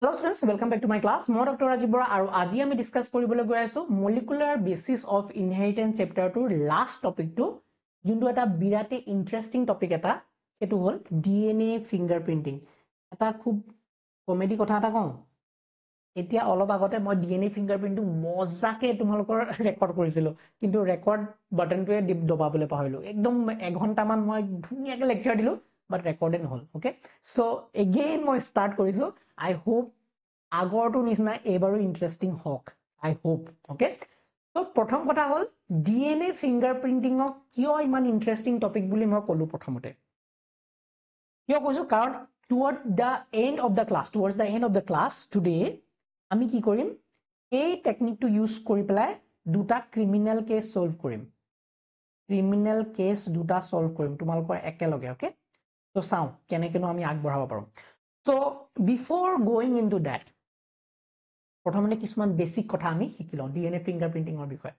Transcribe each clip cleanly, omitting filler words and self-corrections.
Hello students, welcome back to my class. Moi Dr. Rajiv Bora aru aji ami discuss koribole goi asu molecular basis of inheritance chapter to last topic to juntu eta birate interesting topic eta etu hol DNA fingerprinting. Eta khub comedy kotha eta kau. Etia olob agote moi DNA fingerprint tu mojake tumalokor record korisilo. Kintu record button tu e dobabole pahorilu. Ekdom 1 ghonta man moi dhuniyake lecture dilu but recorded নহল. Okay? So again moi start korisu. I hope আগৰটো নিচিনা এবাৰো interesting হক আই hope okay তো প্ৰথম কথা হল DNA ফিংগাৰপ্ৰিন্টিংক কিয় ইমান interesting topic বুলি মই কলো প্ৰথমতে কিয় কৈছো কাৰণ toward the end of the class today আমি কি কৰিম এই টেকনিকটো ইউজ কৰি পেলাই দুটা ক্ৰিমিনেল কেছ সলভ কৰিম তোমালোকৰ একেলগে ওকে তো চাও কেনেকেনো আমি আগবঢ়াব পাৰো so before going into that প্ৰথমতে কিছুমান বেসিক কথা আমি শিকিলো ডিএনএ ফিংগাৰপ্ৰিন্টিংৰ বিষয়ে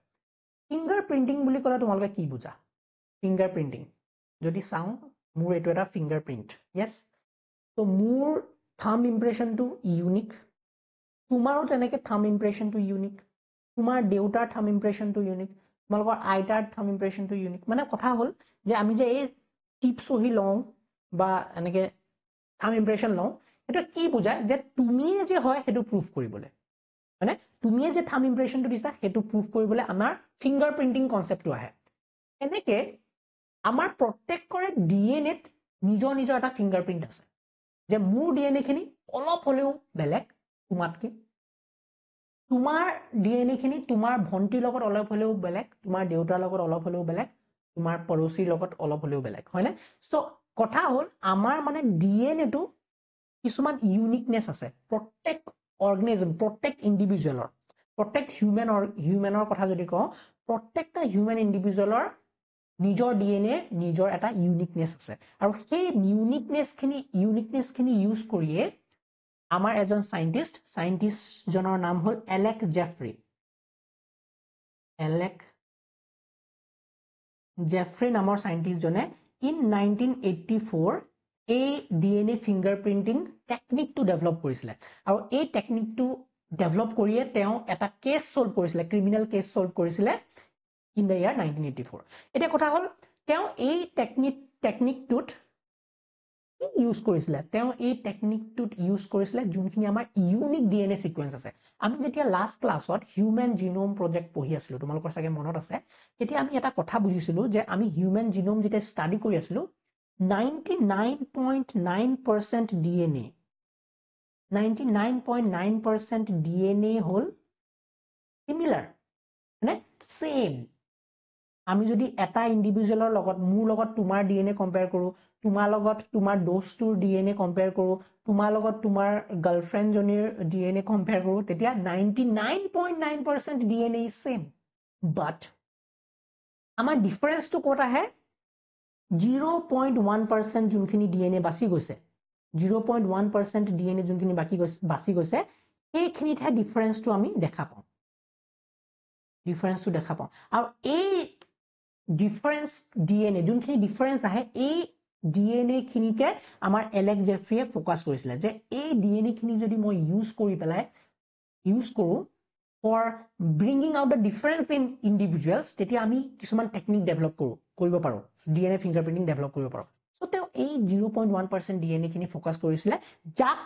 ফিংগাৰপ্ৰিন্টিং বুলি কলে তোমালোকে কি বুজা ফিংগাৰপ্ৰিন্টিং যদি চাও মোৰ এটো এটা ফিংগাৰপ্ৰিন্ট yes তো মোৰ থাম্ব ইমপ্ৰেশনটো ইউনিক তোমাৰো তেনেকে থাম্ব ইমপ্ৰেশনটো ইউনিক তোমাৰ দেউতাৰ থাম্ব ইমপ্ৰেশনটো ইউনিক তোমালোকৰ আইতাৰ থাম্ব ইমপ্ৰেশনটো ইউনিক মানে কথা হল যে আমি যে এই টিপস ওহি লওঁ বা এনেকে থাম্ব ইমপ্ৰেশন লওঁ এটা কি বুজায় যে তুমি যে হয় হেতু প্ৰুফ কৰিবলে মানে তুমি যে থাম্ব ইমপ্ৰেশনটো দিছা হেতু প্ৰুফ কৰিবলে আমাৰ ফিংগাৰপ্ৰিন্টিং কনসেপ্টটো আহে এনেকে আমাৰ প্ৰত্যেকৰে ডিএনএত নিজৰ নিজৰ এটা ফিংগাৰপ্ৰিন্ট আছে যে মোৰ ডিএনএ খিনি অলপ হলেও বেলেগ তোমাতকে তোমাৰ ডিএনএ খিনি তোমাৰ ভন্টিৰ লগত অলপ হলেও বেলেগ তোমাৰ দেউতাৰ লগত অলপ হলেও বেলেগ তোমাৰ পৰসীৰ লগত অলপ হলেও বেলেগ হয়নে সো কথা হল আমাৰ মানে ডিএনএ টো কিছুমান ইউনিকনেস আছে প্ৰত্যেক অৰ্গানিজম প্ৰত্যেক ইন্ডিভিজুৱেলৰ প্ৰত্যেক হিউম্যানৰ কথা যদি কও প্ৰত্যেকটা হিউম্যান ইন্ডিভিজুৱেলৰ নিজৰ ডিএনএ নিজৰ এটা ইউনিকনেস আছে আৰু সেই ইউনিকনেস খিনি ইউজ কৰিয়ে আমাৰ এজন সাইন্টিস্ট জনৰ নাম হল এলেক জেফ্ৰি নামৰ সাইন্টিস্ট জনে ইন 1984 এই ডিএনএ ফিংগাৰপ্ৰিন্টিং টেকনিকটো ডেভেলপ কৰিছিলে আৰু এই টেকনিকটো ডেভেলপ কৰিয়ে তেওঁ এটা কেছ সলভ কৰিছিলে ক্ৰিমিনেল কেছ সলভ কৰিছিলে ইন দা ইয়াৰ 1984 এটা কথা হল তেওঁ এই টেকনিকটোত ইউজ কৰিছিলে তেওঁ এই টেকনিকটোত ইউজ কৰিছিলে যোনখিনি আমাৰ ইউনিক ডিএনএ সিকোয়েন্স আছে আমি যেতিয়া লাষ্ট ক্লাছত হিউম্যান জিনোম প্ৰজেক্ট পঢ়ি আছিলো তোমালোকৰ সাগে মনত আছে তেতিয়া আমি এটা কথা বুজিছিলো যে আমি হিউম্যান জিনোম যেতিয়া ষ্টাডি কৰি আছিলো 99.9% DNA 99.9% DNA হল সিমিলাৰ মানে সেম আমি যদি এটা ইন্ডিভিজুৱেলৰ লগত মোৰ লগত তোমাৰ ডিএনএ কম্পেয়াৰ কৰো তোমাৰ লগত তোমাৰ দোস্তৰ ডিএনএ কম্পেয়াৰ কৰো তোমাৰ লগত তোমাৰ গাৰ্লফ্ৰেণ্ড জনীৰ ডিএনএ কম্পেয়াৰ কৰো তেতিয়া 99.9% ডিএনএ ইজ সেম বাট আমাৰ ডিফাৰেন্সটো ক'ত আহে 0.1% যোনখিনি ডিএনএ বাছি গৈছে 0.1% ডিএনএ যোনখিনি বাছি গৈছে এইখিনিতহে ডিফাৰেন্সটো আমি দেখা পাওঁ আৰু এই ডিফাৰেন্স ডিএনএ যোনখিনি ডিফাৰেন্স আহে এই ডিএনএ খিনিকে আমাৰ এলেক জেফ্ৰিয়ে ফোকাস কৰিছিলে যে এই ডিএনএ খিনি যদি মই ইউজ কৰো for bringing out the difference in individuals তেতিয়া আমি কিছুমান টেকনিক ডেভেলপ কৰিব পাৰো ডিএনএ ফিংগাৰপ্ৰিন্টিং ডেভেলপ কৰিব পাৰো সো তেওঁ এই 0.1% ডিএনএ খিনি ফোকাস কৰিছিলে যাক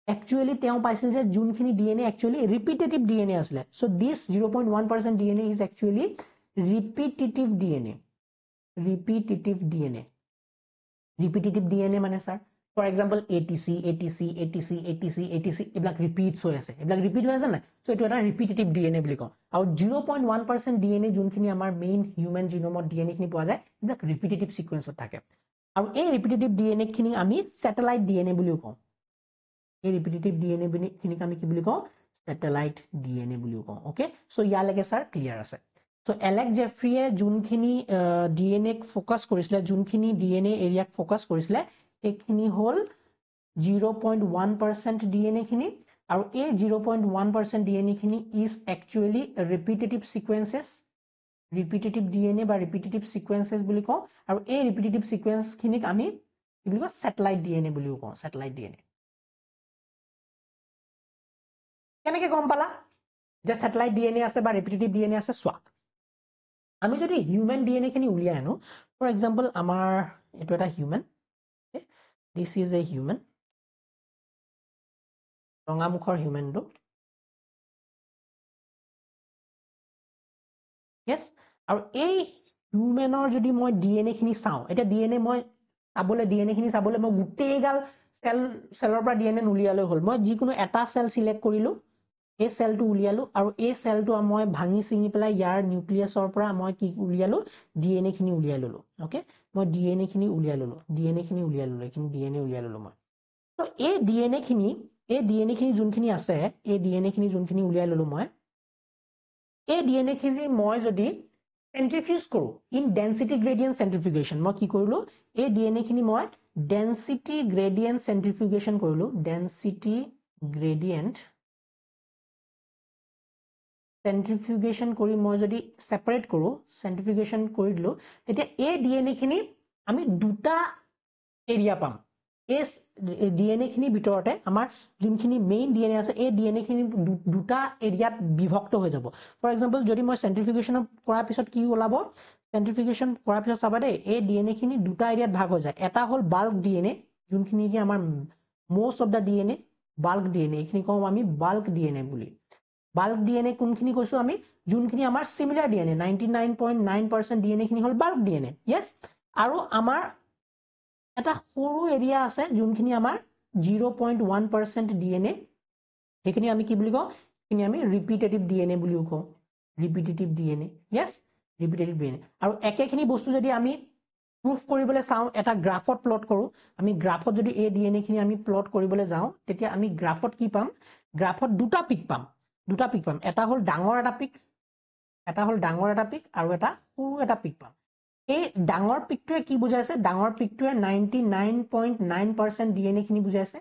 actually তেওঁ পাইছিল যে যোনখিনি ডিএনএ actually repetitive ডিএনএ আছিল so this 0.1% DNA is actually repetitive মানে স্যার for example ATC এইবিলাক ৰিপিটছ হৈ আছে না সো এটো এটা ৰিপিটিটিভ ডিএনএ বুলি কওঁ আৰু 0.1% ডিএনএ যোনখিনি আমাৰ মেইন হিউম্যান জিনোমত ডিএনএ খিনি পোৱা যায় এইবিলাক ৰিপিটিটিভ সিকোয়েন্সত থাকে আৰু এই ৰিপিটিটিভ ডিএনএ খিনি আমি স্যাটেলাইট ডিএনএ বুলিও কওঁ এই ৰিপিটিটিভ ডিএনএ খিনিক আমি কি বুলি কওঁ স্যাটেলাইট ডিএনএ বুলিও কওঁ ওকে সো ইয়ালৈকে স্যার ক্লিয়াৰ আছে সো এলেক জেফ্ৰিয়ে যোনখিনি ডিএনএ ফোকাস কৰিছিলে যোনখিনি ডিএনএ এৰিয়াক ফোকাস কৰিছিলে এইখিনি হল 0.1% ডিএনএ খিনি আৰু এই 0.1% ডিএনএ খিনি ইজ একচুয়ালি ৰিপিটিটিভ সিকোয়েন্সেস ৰিপিটিটিভ ডিএনএ বা ৰিপিটিটিভ সিকোয়েন্সেস বুলি কওঁ আৰু এই ৰিপিটিটিভ সিকোয়েন্স খিনিক আমি কি বুলি কওঁ স্যাটেলাইট ডিএনএ বুলিও কওঁ স্যাটেলাইট ডিএনএ কেনেকৈ গম পালা যে স্যাটেলাইট ডিএনএ আছে বা ৰিপিটেটিভ ডিএনএ আছে চোৱা আমি যদি হিউম্যান ডিএনএ খিনি উলিয়াই আনো ফৰ এক্সাম্পল আমাৰ এইটো এটা human this is a human ৰঙা মুখৰ হিউম্যানটো yes আৰু এই হিউম্যানৰ যদি মই ডিএনএ খিনি চাওঁ এটা ডিএনএ মই চাবলে ডিএনএ খিনি চাবলে মই গুটেইগাল সেলৰ পৰা ডিএনএ উলিয়ালৈ হ'ল মই যিকোনো এটা সেল সিলেক্ট কৰিলো এই সেলটো উলিয়ালো আৰু এই সেলটো মই ভাঙি চিঙি পেলাই ইয়াৰ নিউক্লিয়াছৰ পৰা মই কি উলিয়ালো ডিএনএ খিনি উলিয়াই ললো ওকে মই ডিএনএ খিনি উলিয়াই ললো এইখিনি ডিএনএ উলিয়াই ললো মই তো এই ডিএনএ খিনি যোনখিনি আছে এই ডিএনএ খিনি যোনখিনি উলিয়াই ললো মই এই ডিএনএ খিনি মই যদি সেন্ট্রিফিউজ কৰো ইন ডেন্সিটি গ্ৰেডিয়েন্ট সেন্ট্ৰিফিউগেশন মই কি কৰিলো এই ডিএনএ খিনি মই ডেন্সিটি গ্ৰেডিয়েন্ট সেন্ট্ৰিফিউগেশন কৰিলো ডেন্সিটি গ্ৰেডিয়েন্ট সেন্ট্ৰিফিউগেশন কৰি মই যদি সেপাৰেট কৰো সেন্ট্ৰিফিউগেশন কৰি দিলো তেতিয়া এই ডিএনএ খিনি আমি দুটা এৰিয়া পাম এই ডিএনএ খিনি ভিতৰতে আমাৰ যোনখিনি মেইন ডিএনএ আছে এই ডিএনএ খিনি দুটা এৰিয়াত বিভক্ত হৈ যাব ফৰ এক্সাম্পল যদি মই সেন্ট্ৰিফিউগেশন কৰাৰ পিছত কি ওলাব সেন্ট্ৰিফিউগেশন কৰাৰ পিছত চাবা দেই এই ডিএনএ খিনি দুটা এৰিয়াত ভাগ হৈ যায় এটা হ'ল বাল্ক ডিএনএ যোনখিনি কি আমাৰ most of the DNA bulk DNA এইখিনি কওঁ আমি বাল্ক ডিএনএ বুলি বাল্ক ডিএনএ কোনখিনি কৈছো আমি যোনখিনি আমাৰ সিমিলাৰ ডিএনএ 99.9% ডিএনএ খিনি হ'ল বাল্ক ডিএনএ yes আৰু আমাৰ এটা সৰু এৰিয়া আছে যোনখিনি আমাৰ 0.1% ডিএনএ সেইখিনি আমি কি বুলি কওঁ সেইখিনি আমি ৰিপিটেটিভ ডিএনএ বুলিও কওঁ ৰিপিটেটিভ ডিএনএ yes ৰিপিটেটিভ ডিএনএ আৰু একেখিনি বস্তু যদি আমি প্ৰুফ কৰিবলৈ চাওঁ এটা গ্ৰাফত প্লট কৰো আমি গ্ৰাফত যদি এই ডিএনএ খিনি আমি প্লট কৰিবলৈ যাওঁ তেতিয়া আমি গ্ৰাফত কি পাম গ্ৰাফত দুটা পিক পাম এটা হ'ল ডাঙৰ এটা পিক আৰু এটা সৰু এটা পিক পাম এই ডাঙৰ পিকটোৱে কি বুজাইছে ডাঙৰ পিকটোৱে 99.9% ডিএনএ খিনি বুজাইছে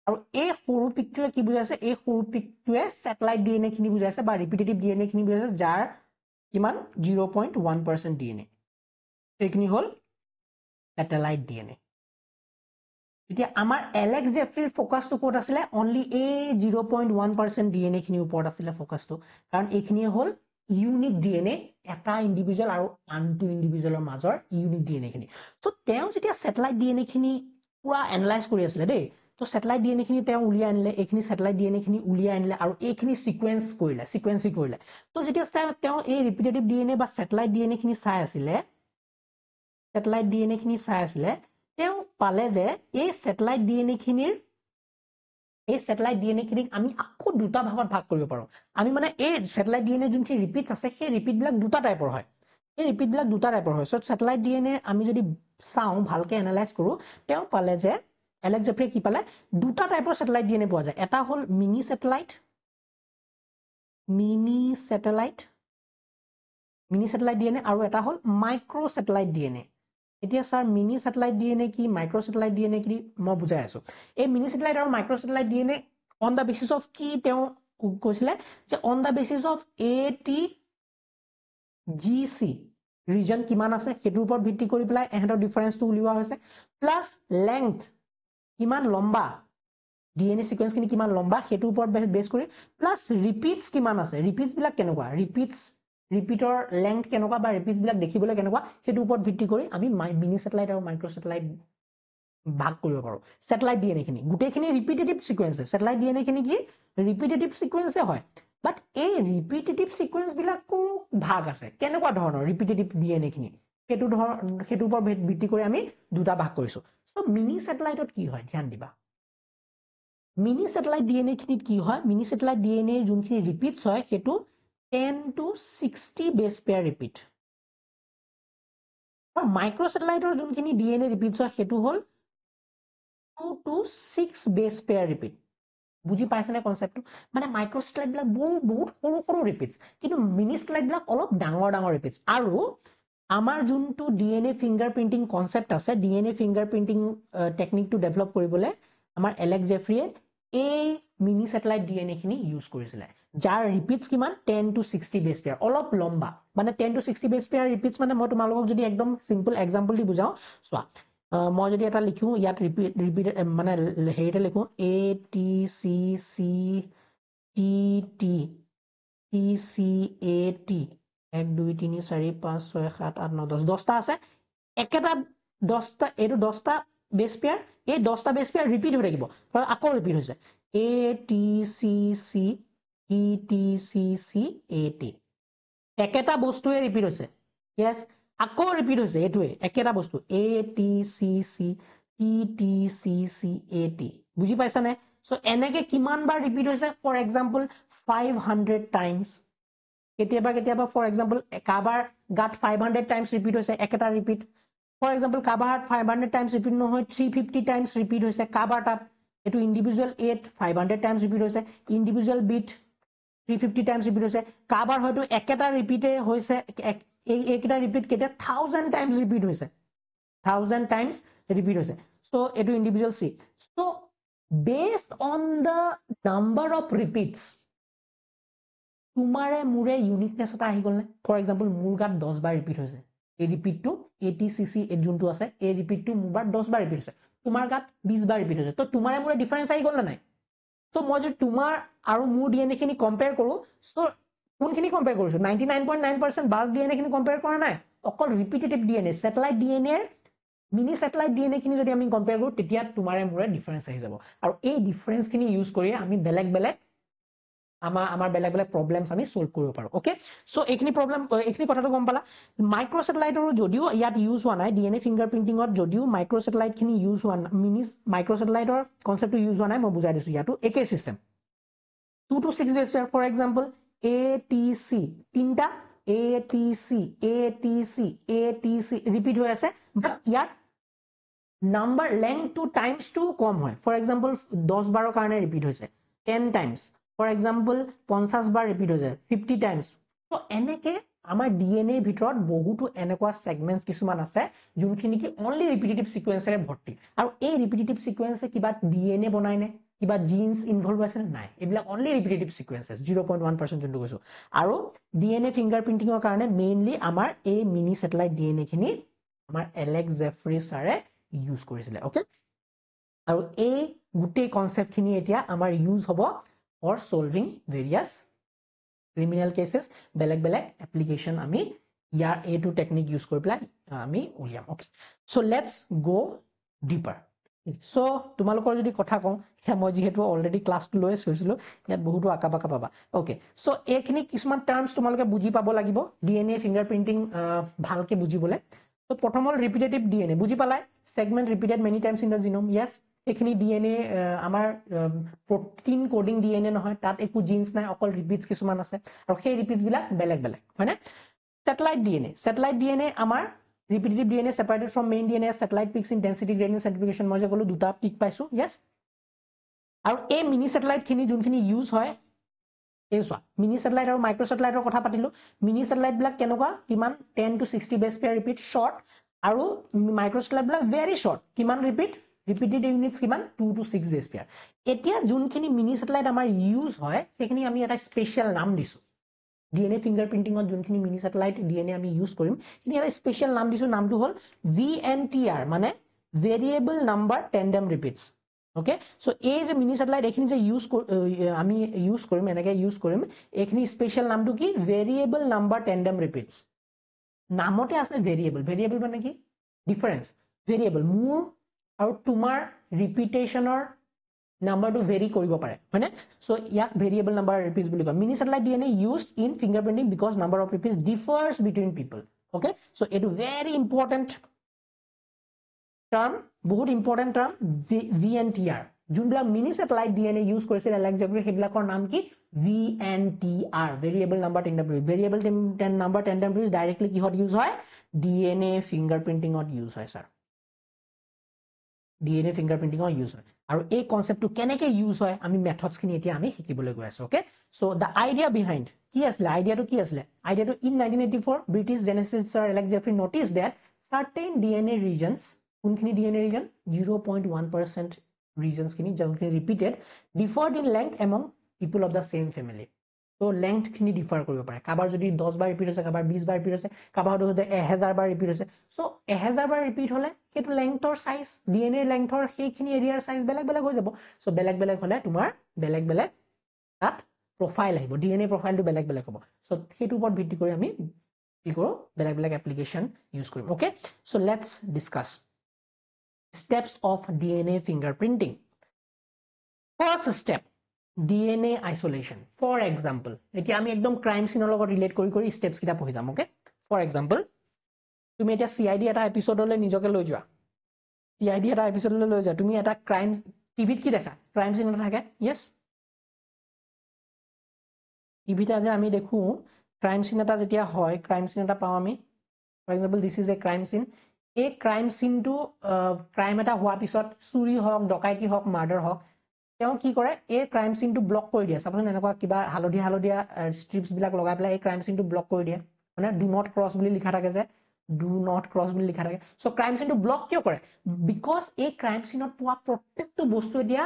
আৰু এই সৰু পিকটোৱে কি বুজাইছে এই সৰু পিকটোৱে স্যাটেলাইট ডিএনএ খিনি বুজাইছে বা ৰিপিটেটিভ ডিএনএ খিনি বুজাইছে যাৰ কিমান 0.1% ডিএনএ এইখিনি হ'ল স্যাটেলাইট ডিএনএ এতিয়া আমাৰ এলেক্স জেফ্ৰিৰ ফোকাসটো কোট আছিলে অনলি এই 0.1% ডিএনএ খিনি ওপৰত আছিলে ফোকাসটো কাৰণ এইখিনি হ'ল ইউনিক ডিএনএ এটা ইন্ডিভিজুয়াল আৰু আনটো ইন্ডিভিজুয়ালৰ মাজৰ ইউনিক ডিএনএ খিনি সো তেও যেতিয়া স্যাটেলাইট ডিএনএ খিনি পুৰা এনালাইজ কৰি আছিল দেই তো স্যাটেলাইট ডিএনএ খিনি তেও উলিয়াই আনিলে এইখিনি স্যাটেলাইট ডিএনএ খিনি উলিয়াই আনিলে আৰু এইখিনি সিকোয়েন্সি কৰিলে তো যেতিয়া তেও এই ৰিপিটেটিভ ডিএনএ বা স্যাটেলাইট ডিএনএ খিনি চাই আছিলে তেও পালে যে এই স্যাটেলাইট ডিএনএ খিনিৰ আমি আকৌ দুটা ভাগত ভাগ কৰিব পাৰো আমি মানে এই স্যাটেলাইট ডিএনএ যোনখিনি ৰিপিটস আছে সেই ৰিপিট বিলাক দুটা টাইপৰ হয় সো স্যাটেলাইট ডিএনএ আমি যদি চাওঁ ভালকে এনালাইজ কৰো তেও পালে যে এলেক্স জেফ্ৰিয়ে কি পালে দুটা টাইপৰ স্যাটেলাইট ডিএনএ পোৱা যায় এটা হ'ল মিনি স্যাটেলাইট ডিএনএ আৰু এটা হ'ল মাইক্ৰো স্যাটেলাইট ডিএনএ এতিয়া স্যাৰ মিনি স্যাটেলাইট ডিএনএ কি মাইক্ৰো স্যাটেলাইট ডিএনএ কি মই বুজাই আছো এই মিনি স্যাটেলাইট আৰু micro satellite DNA on the basis of কি তেও কৈছিলে যে on the basis of ATGC reason কিমান আছে হেতুৰ ওপৰত ভিত্তি কৰি পেলাই এহেতৰ ডিফাৰেন্সটো উলিওৱা হৈছে প্লাস লেংথ কিমান লম্বা ডিএনএ সিকোয়েন্স খিনি কিমান লম্বা হেতুৰ ওপৰত বেস কৰি প্লাস ৰিপিটস কিমান আছে ৰিপিটস বিলাক কেনেকুৱা ৰিপিটৰ লেংথ কেনেকুৱা বা ৰিপিটস বিলাক দেখিবলৈ কেনেকুৱা হেতুৰ ওপৰত ভিত্তি কৰি আমি মিনি স্যাটেলাইট আৰু মাইক্ৰো স্যাটেলাইট ভাগ কৰিব পাৰো স্যাটেলাইট ডিএনএ খিনি গুটেখিনি ৰিপিটেটিভ সিকোয়েন্স স্যাটেলাইট ডিএনএ খিনি কি ৰিপিটেটিভ সিকোয়েন্সে হয় বাট এই ৰিপিটেটিভ সিকোয়েন্স বিলাকো ভাগ আছে কেনেকুৱা ধৰণৰ ৰিপিটেটিভ ডিএনএ খিনি হেতুৰ ওপৰত ভিত্তি কৰি আমি দুটা ভাগ কৰিছো সো মিনি স্যাটেলাইটত কি হয় ধ্যান দিবা মিনি স্যাটেলাইট ডিএনএ খিনিত কি হয় মিনি স্যাটেলাইট ডিএনএ যোনখিনি ৰিপিটস হয় হেতু 10 to 60 বেস পেয়াৰ ৰিপিট আৰু মাইক্ৰো স্যাটেলাইটৰ যোনখিনি ডিএনএ ৰিপিটস হয় হেতু হ'ল 2 to 6 বেস পেয়াৰ ৰিপিট বুজি পাইছানে কনসেপ্টটো মানে মাইক্ৰো স্যাটেলাইট বিলাক বহুত সৰু ৰিপিটস কিন্তু মিনি স্যাটেলাইট বিলাক অলপ ডাঙৰ ৰিপিটস আৰু আমাৰ যোনটো ডিএনএ ফিংগাৰপ্ৰিন্টিং কনসেপ্ট আছে ডিএনএ ফিংগাৰপ্ৰিন্টিং টেকনিকটো ডেভেলপ কৰিবলৈ আমাৰ এলেক্স জেফ্ৰিয়ে এই মিনি স্যাটেলাইট ডিএনএ খিনি ইউজ কৰিছিলে যাৰ ৰিপিটস কিমান 10 to 60 বেস পেয়াৰ অলপ লম্বা মানে 10 to 60 বেস পেয়াৰ ৰিপিটস মানে মই তোমালোকক যদি একদম সিম্পল এক্সাম্পল দি বুজাও চোৱা মই যদি এটা লিখো ইয়াত ৰিপিট মানে হেৰিতে লিখো ATCC T T T C A T 1 2 3 4 5 6 7 8 9 10 10টা আছে একেটা 10টা এটো 10টা বেস পেয়াৰ এই 10টা বেস পেয়াৰ ৰিপিট হৈ থাকিব আকৌ ৰিপিট হৈছে A T C C E T C C A T একেটা বস্তুৱে ৰিপিট হৈছে yes আকৌ ৰিপিট হৈছে এটোৱে একেটা বস্তু A T C C E T C C A T বুজি পাইছা নে সো এনেকে কিমান বাৰ ৰিপিট হৈছে ফৰ এক্সাম্পল 500 টাইমছ কেতিয়াবা ফৰ এক্সাম্পল কাবাৰ গাত 500 টাইমছ ৰিপিট হৈছে একেটা ৰিপিট ফৰ এক্সাম্পল কাবাৰ 500 টাইমছ ৰিপিট নহয় 350 টাইমছ ৰিপিট হৈছে কাবাৰ তাত এটো ইন্ডিভিজুৱেল 8 500 টাইমছ ৰিপিট হৈছে ইন্ডিভিজুৱেল বিট 350 টাইমছ ৰিপিট হৈছে কাবাৰ হয়তো একেটা ৰিপিটে হৈছে এইকেটা ৰিপিট কেতিয়া 1000 টাইমছ ৰিপিট হৈছে 1000 টাইমছ ৰিপিট হৈছে সো এটো ইন্ডিভিজুৱেল সি so based on the number of repeats তোমাৰে মুৰে ইউনিকনেস এটা আহি গল নে ফৰ এক্সাম্পল মুৰ গাত 10 বাৰ ৰিপিট হৈছে এই ৰিপিটটো ATCC এ যোনটো আছে এই ৰিপিটটো মুৰ বাৰ 10 বাৰ ৰিপিট হৈছে তোমাৰ গাত 20 বাৰ ৰিপিট হৈছে তো তোমাৰে মুৰে ডিফাৰেন্স আহি গল না নাই সো মই যে তোমাৰ আৰু মুৰ ডিএনএ খিনি কম্পেয়াৰ কৰো সো কোনখিনি কম্পেয়াৰ কৰিছো 99.9% বাল্ক ডিএনএ খিনি কম্পেয়াৰ কৰা নাই অকল repetitive DNA satellite DNA mini satellite DNA খিনি যদি আমি কম্পেয়াৰ কৰো তেতিয়া তোমাৰে মুৰে ডিফাৰেন্স আহি যাব আৰু এই ডিফাৰেন্স খিনি ইউজ কৰি আমি বেলেগ বেলেগ আমাৰ বেলেগ বেলেগ প্ৰবলেমছ আমি সলভ কৰিব পাৰো ওকে সো এইখিনি প্ৰবলেম এইখিনি কথাটো গম পালা মাইক্ৰো স্যাটেলাইটৰ যদিও ইয়াত ইউজ হোৱা নাই ডিএনএ ফিংগাৰপ্ৰিন্টিংত যদিও মাইক্ৰো স্যাটেলাইট খিনি ইউজ হোৱা নাই মিনি মাইক্ৰো স্যাটেলাইটৰ কনসেপ্টটো ইউজ হোৱা নাই মই বুজাই দিছো ইয়াতো একে system 2 to 6 base pair for example ATC তিনটা ATC ৰিপিট হৈ আছে বাট ইয়াত number length two times two কম হয় ফৰ এক্সাম্পল 10 বাৰৰ কাৰণে ৰিপিট হৈছে 10 টাইমছ ফৰ এক্সাম্পল 50 বাৰ ৰিপিট হৈছে 50 টাইমছ তো এনেকে আমাৰ ডিএনএ ভিতৰত বহুতো এনেকুৱা সেগমেন্টস কিছুমান আছে যোনখিনি কি অনলি ৰিপিটেটিভ সিকোয়েন্সৰে ভৰ্তি আৰু এই ৰিপিটেটিভ সিকোয়েন্সে কিবা ডিএনএ বনাই নে কিবা জিন্স ইনভলভ আছে নাই এইবিলাক অনলি ৰিপিটেটিভ সিকোয়েন্সেস 0.1% যোনটো কৈছো আৰু ডিএনএ ফিংগাৰপ্ৰিন্টিংৰ কাৰণে মেইনলি আমাৰ এই মিনি স্যাটেলাইট ডিএনএ খিনি আমাৰ এলেক্স জেফ্ৰি ছাৰে ইউজ কৰিছিলে ওকে আৰু এই গুটেই কনসেপ্ট খিনি এতিয়া আমাৰ ইউজ হ'ব for solving various criminal cases বেলেগ বেলেগ application আমি ইয়াৰ এইটো টেকনিক ইউজ কৰি পেলাই আমি উলিয়াম okay so let's go dipper so তোমালোকৰ যদি কথা কওঁ মই যেহেতু অলৰেডি ক্লাছটো লৈ আছিলো ইয়াত বহুতো আকাবাকা পাবা ওকে সো এইখিনি কিছুমান টাৰ্মছ তোমালোকে বুজি পাব লাগিব ডিএনএ ফিংগাৰপ্ৰিন্টিং ভালকে বুজিবলে তো প্ৰথম হল ৰিপিটেটিভ ডিএনএ বুজি পালাই segment repeated many times in the genome yes এখিনি ডিএনএ আমাৰ প্ৰটিন কোডিং ডিএনএ নহয় তাত একো জিন্স নাই অকল ৰিপিটস কিছুমান আছে আৰু সেই ৰিপিটস বিলাক বেলেগ বেলেগ হয়নে স্যাটেলাইট ডিএনএ আমাৰ repetitive DNA separated from main DNA satellite peaks in density gradient centrifugation মই যে কলো দুটা পিক পাইছো yes আৰু এই মিনি স্যাটেলাইট খিনি যোনখিনি ইউজ হয় এই চোৱা মিনি স্যাটেলাইট আৰু মাইক্ৰো স্যাটেলাইটৰ কথা পাতিলো মিনি স্যাটেলাইট বিলাক কেনেকুৱা কিমান 10 to 60 base pair repeat short আৰু মাইক্ৰো স্যাটেলাইট বিলাক ভেৰি শৰ্ট কিমান ৰিপিট repeated units কিমান 2 to 6 বেস পেয়াৰ এতিয়া যোনখিনি মিনি স্যাটেলাইট আমাৰ ইউজ হয় সেইখিনি আমি এটা স্পেশাল নাম দিছো ডিএনএ ফিংগাৰপ্ৰিন্টিংত যোনখিনি মিনি স্যাটেলাইট ডিএনএ আমি ইউজ কৰিম কিন্তু এটা স্পেশাল নাম দিছো নামটো হল VNTR মানে variable number tandem repeats okay so এই যে মিনি স্যাটেলাইট এখিনি যে ইউজ আমি ইউজ কৰিম এনেকে ইউজ কৰিম এখিনি স্পেশাল নামটো কি ভেৰিয়েবল নাম্বাৰ টেন্ডেম ৰিপিটস নামতে আছে ভেৰিয়েবল মানে কি ডিফাৰেন্স ভেৰিয়েবল মোৰ আৰু তোমাৰ ৰিপিটেশনৰ নাম্বাৰটো ভেৰি কৰিব পাৰে হয়নে সো ইয়াক ভেৰিয়েবল নাম্বাৰ ৰিপিটস বুলি কয় mini satellite DNA used in fingerprinting because number of repeats differs between people okay so এটো ভেৰি ইম্পৰ্টেন্ট টাৰ্ম বহুত ইম্পৰ্টেন্ট টাৰ্ম VNTR যোনবিলাক মিনি স্যাটেলাইট ডিএনএ ইউজ কৰিছিল এলেক্স জেফ্ৰি সেইবিলাকৰ নাম কি VNTR variable number tandem repeats variable number tandem repeats directly কিহত use হয় DNA ফিংগাৰপ্ৰিন্টিংত ইউজ হয় স্যাৰ ডিএনএ ফিংগাৰপ্ৰিন্টিংৰ ইউজ হয় আৰু এই কনসেপ্টটো কেনেকে ইউজ হয় আমি মেথডস খিনি এতিয়া আমি শিকিবলৈ গৈ আছো okay so the idea behind কি আছিল আইডিয়াটো কি আছিল আইডিয়াটো in 1984 British geneticist sir Alex Jeffrey notice that certain DNA regions কোনখিনি DNA region 0.1% regions খিনি যোনখিনি repeated differed in length among people of the same family তো লেংথ খিনি ডিফাৰ কৰিব পাৰে কাবাৰ যদি 10 বাৰ ৰিপিট হৈছে কাবাৰ 20 বাৰ ৰিপিট হৈছে কাবাৰ হতে 1000 বাৰ ৰিপিট হৈছে সো 1000 বাৰ ৰিপিট হলে হেতু লেংথৰ সাইজ ডিএনএ লেংথৰ সেইখিনি এৰিয়াৰ সাইজ বেলেগ বেলেগ হৈ যাব সো বেলেগ বেলেগ হলে তোমাৰ বেলেগ বেলেগ তাত প্ৰফাইল আহিব ডিএনএ প্ৰফাইলটো বেলেগ বেলেগ হ'ব সো সেইটো ওপৰত ভিত্তি কৰি আমি কি কৰো বেলেগ বেলেগ এপ্লিকেশন ইউজ কৰিম okay so let's discuss steps of DNA fingerprinting first step DNA isolation for example এতিয়া আমি একদম ক্রাইম সিনৰ লগত ৰিলেট কৰি স্টেপস কিটা পঢ়ি যাম ওকে for example তুমি এটা CID এটা এপিসোডলৈ নিজকে লৈ যোৱা CID এটা এপিসোডলৈ লৈ যোৱা তুমি এটা ক্রাইম টিভিত কি দেখা ক্রাইম সিন এটা থাকে yes টিভিতে যে আমি দেখো ক্রাইম সিন এটা যেতিয়া হয় ক্রাইম সিন এটা পাও আমি for example this is a crime scene a crime scene to crime এটা হোৱা পিছত চুৰি হওক ডকাইতি হওক মাৰ্ডাৰ হওক তেওঁ কি কৰে এই ক্ৰাইম সিন টু ব্লক কৰি দিয়ে সাপোজ এনেকুৱা কিবা হালধীয়া স্ট্ৰিপস বিলাক লগাই পেলাই এই ক্ৰাইম সিন টু ব্লক কৰি দিয়ে মানে ডু নট ক্ৰস বুলি লিখা থাকে যে ডু নট ক্ৰস বুলি লিখা থাকে so crime scene to block কিয় কৰে বিকজ এই ক্ৰাইম সিনত পোৱা প্ৰত্যেকটো বস্তু দিয়া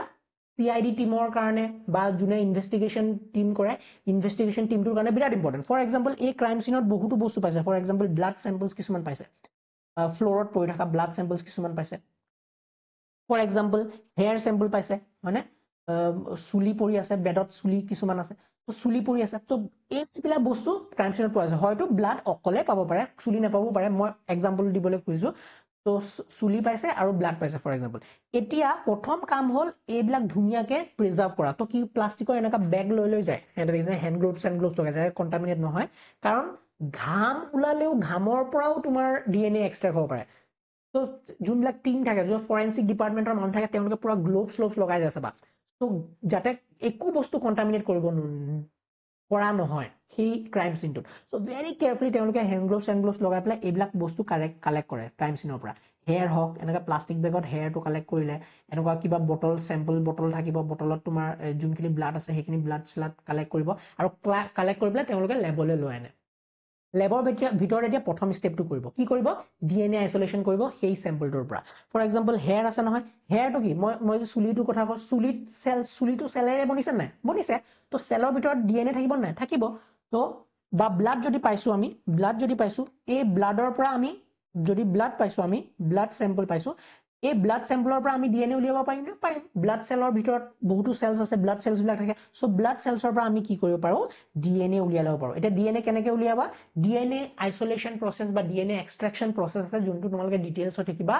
CID টিমৰ কাৰণে বা জুনে ইনভেষ্টিগেশন টিম কৰে ইনভেষ্টিগেশন টিমটোৰ কাৰণে বিৰাট ইম্পৰ্টেন্ট ফৰ এক্সাম্পল এই ক্ৰাইম সিনত বহুতো বস্তু পাইছে ফৰ এক্সাম্পল ব্লাড স্যাম্পলস কিছুমান পাইছে ফ্লোৰত পৰি থকা ব্লাড স্যাম্পলস কিছুমান পাইছে ফৰ এক্সাম্পল হেয়াৰ স্যাম্পল পাইছে হয়নে চুলি পৰি আছে বেডত চুলি কিছুমান আছে তো চুলি পৰি আছে তো এইবিলাক বস্তু ক্ৰাইম সিনত পোৱা আছে হয়তো ব্লাড অকলে পাব পাৰে চুলি নাপাবও পাৰে মই এক্সাম্পল দিবলৈ কৈছো তো চুলি পাইছে আৰু ব্লাড পাইছে ফৰ এক্সাম্পল এতিয়া প্ৰথম কাম হল এইবিলাক ধুনিয়াকে প্ৰিজাৰ্ভ কৰা তো কি প্লাষ্টিকৰ এনেকা বেগ লৈ যায় হ্যান্ড গ্লোভস লগাই যায় কন্টামিনেট নহয় কাৰণ ঘাম উলালেও ঘামৰ পৰাও তোমাৰ ডিএনএ এক্সট্ৰাক্ট হ'ব পাৰে তো যোনবিলাক টিম থাকে যে ফৰেনসিক ডিপাৰ্টমেন্টৰ মানুহ থাকে তেওঁলোকে পুৰা গ্লোভস লগাই যায় চাবা তো যাতে একো বস্তু কন্টামিনেট কৰিব কৰা নহয় সেই ক্ৰাইম সিনটো সো ভেৰি কেয়াৰফুলি তেওঁলোকে হ্যান্ড গ্লোভস লগাই পেলাই এইবিলাক বস্তু কালেক্ট কৰে ক্ৰাইম সিনৰ পৰা হেয়াৰ হক এনেকা প্লাষ্টিক বেগত হেয়াৰটো কালেক্ট কৰিলে এনেকুৱা কিবা বটল স্যাম্পল বটল থাকিব বটলত তোমাৰ যোনখিনি ব্লাড আছে সেইখিনি ব্লাড স্লাড কালেক্ট কৰিব আৰু কালেক্ট কৰি পেলাই তেওঁলোকে ল্যাবলৈ লৈ আনে ল্যাবৰ ভিতৰত এতিয়া প্ৰথম স্টেপটো কৰিব কি কৰিব ডিএনএ আইসোলেশন কৰিব সেই স্যাম্পলটোৰ পৰা ফৰ এক্সাম্পল হেয়াৰ আছে নহয় হেয়াৰটো কি মই যে চুলিটো কথা কওঁ চুলিটো সেলেৰে বনিছে নাই বনিছে তো সেলৰ ভিতৰত ডিএনএ থাকিব নাই থাকিব তো বা ব্লাড যদি পাইছো আমি এই ব্লাডৰ পৰা আমি যদি ব্লাড পাইছো আমি ব্লাড স্যাম্পল পাইছো এই ব্লাড স্যাম্পলৰ পৰা আমি ডিএনএ উলিয়াব পাৰিম না পাৰিম ব্লাড সেলৰ ভিতৰত বহুতো সেলস আছে ব্লাড সেলস বিলাক থাকে সো ব্লাড সেলসৰ পৰা আমি কি কৰিব পাৰো ডিএনএ উলিয়াব পাৰো এটা ডিএনএ কেনেকৈ উলিয়াবা ডিএনএ আইসোলেশন প্ৰসেস বা ডিএনএ এক্সট্ৰাকশন প্ৰসেস আছে যোনটো তোমালোকে ডিটেইলছত শিকিবা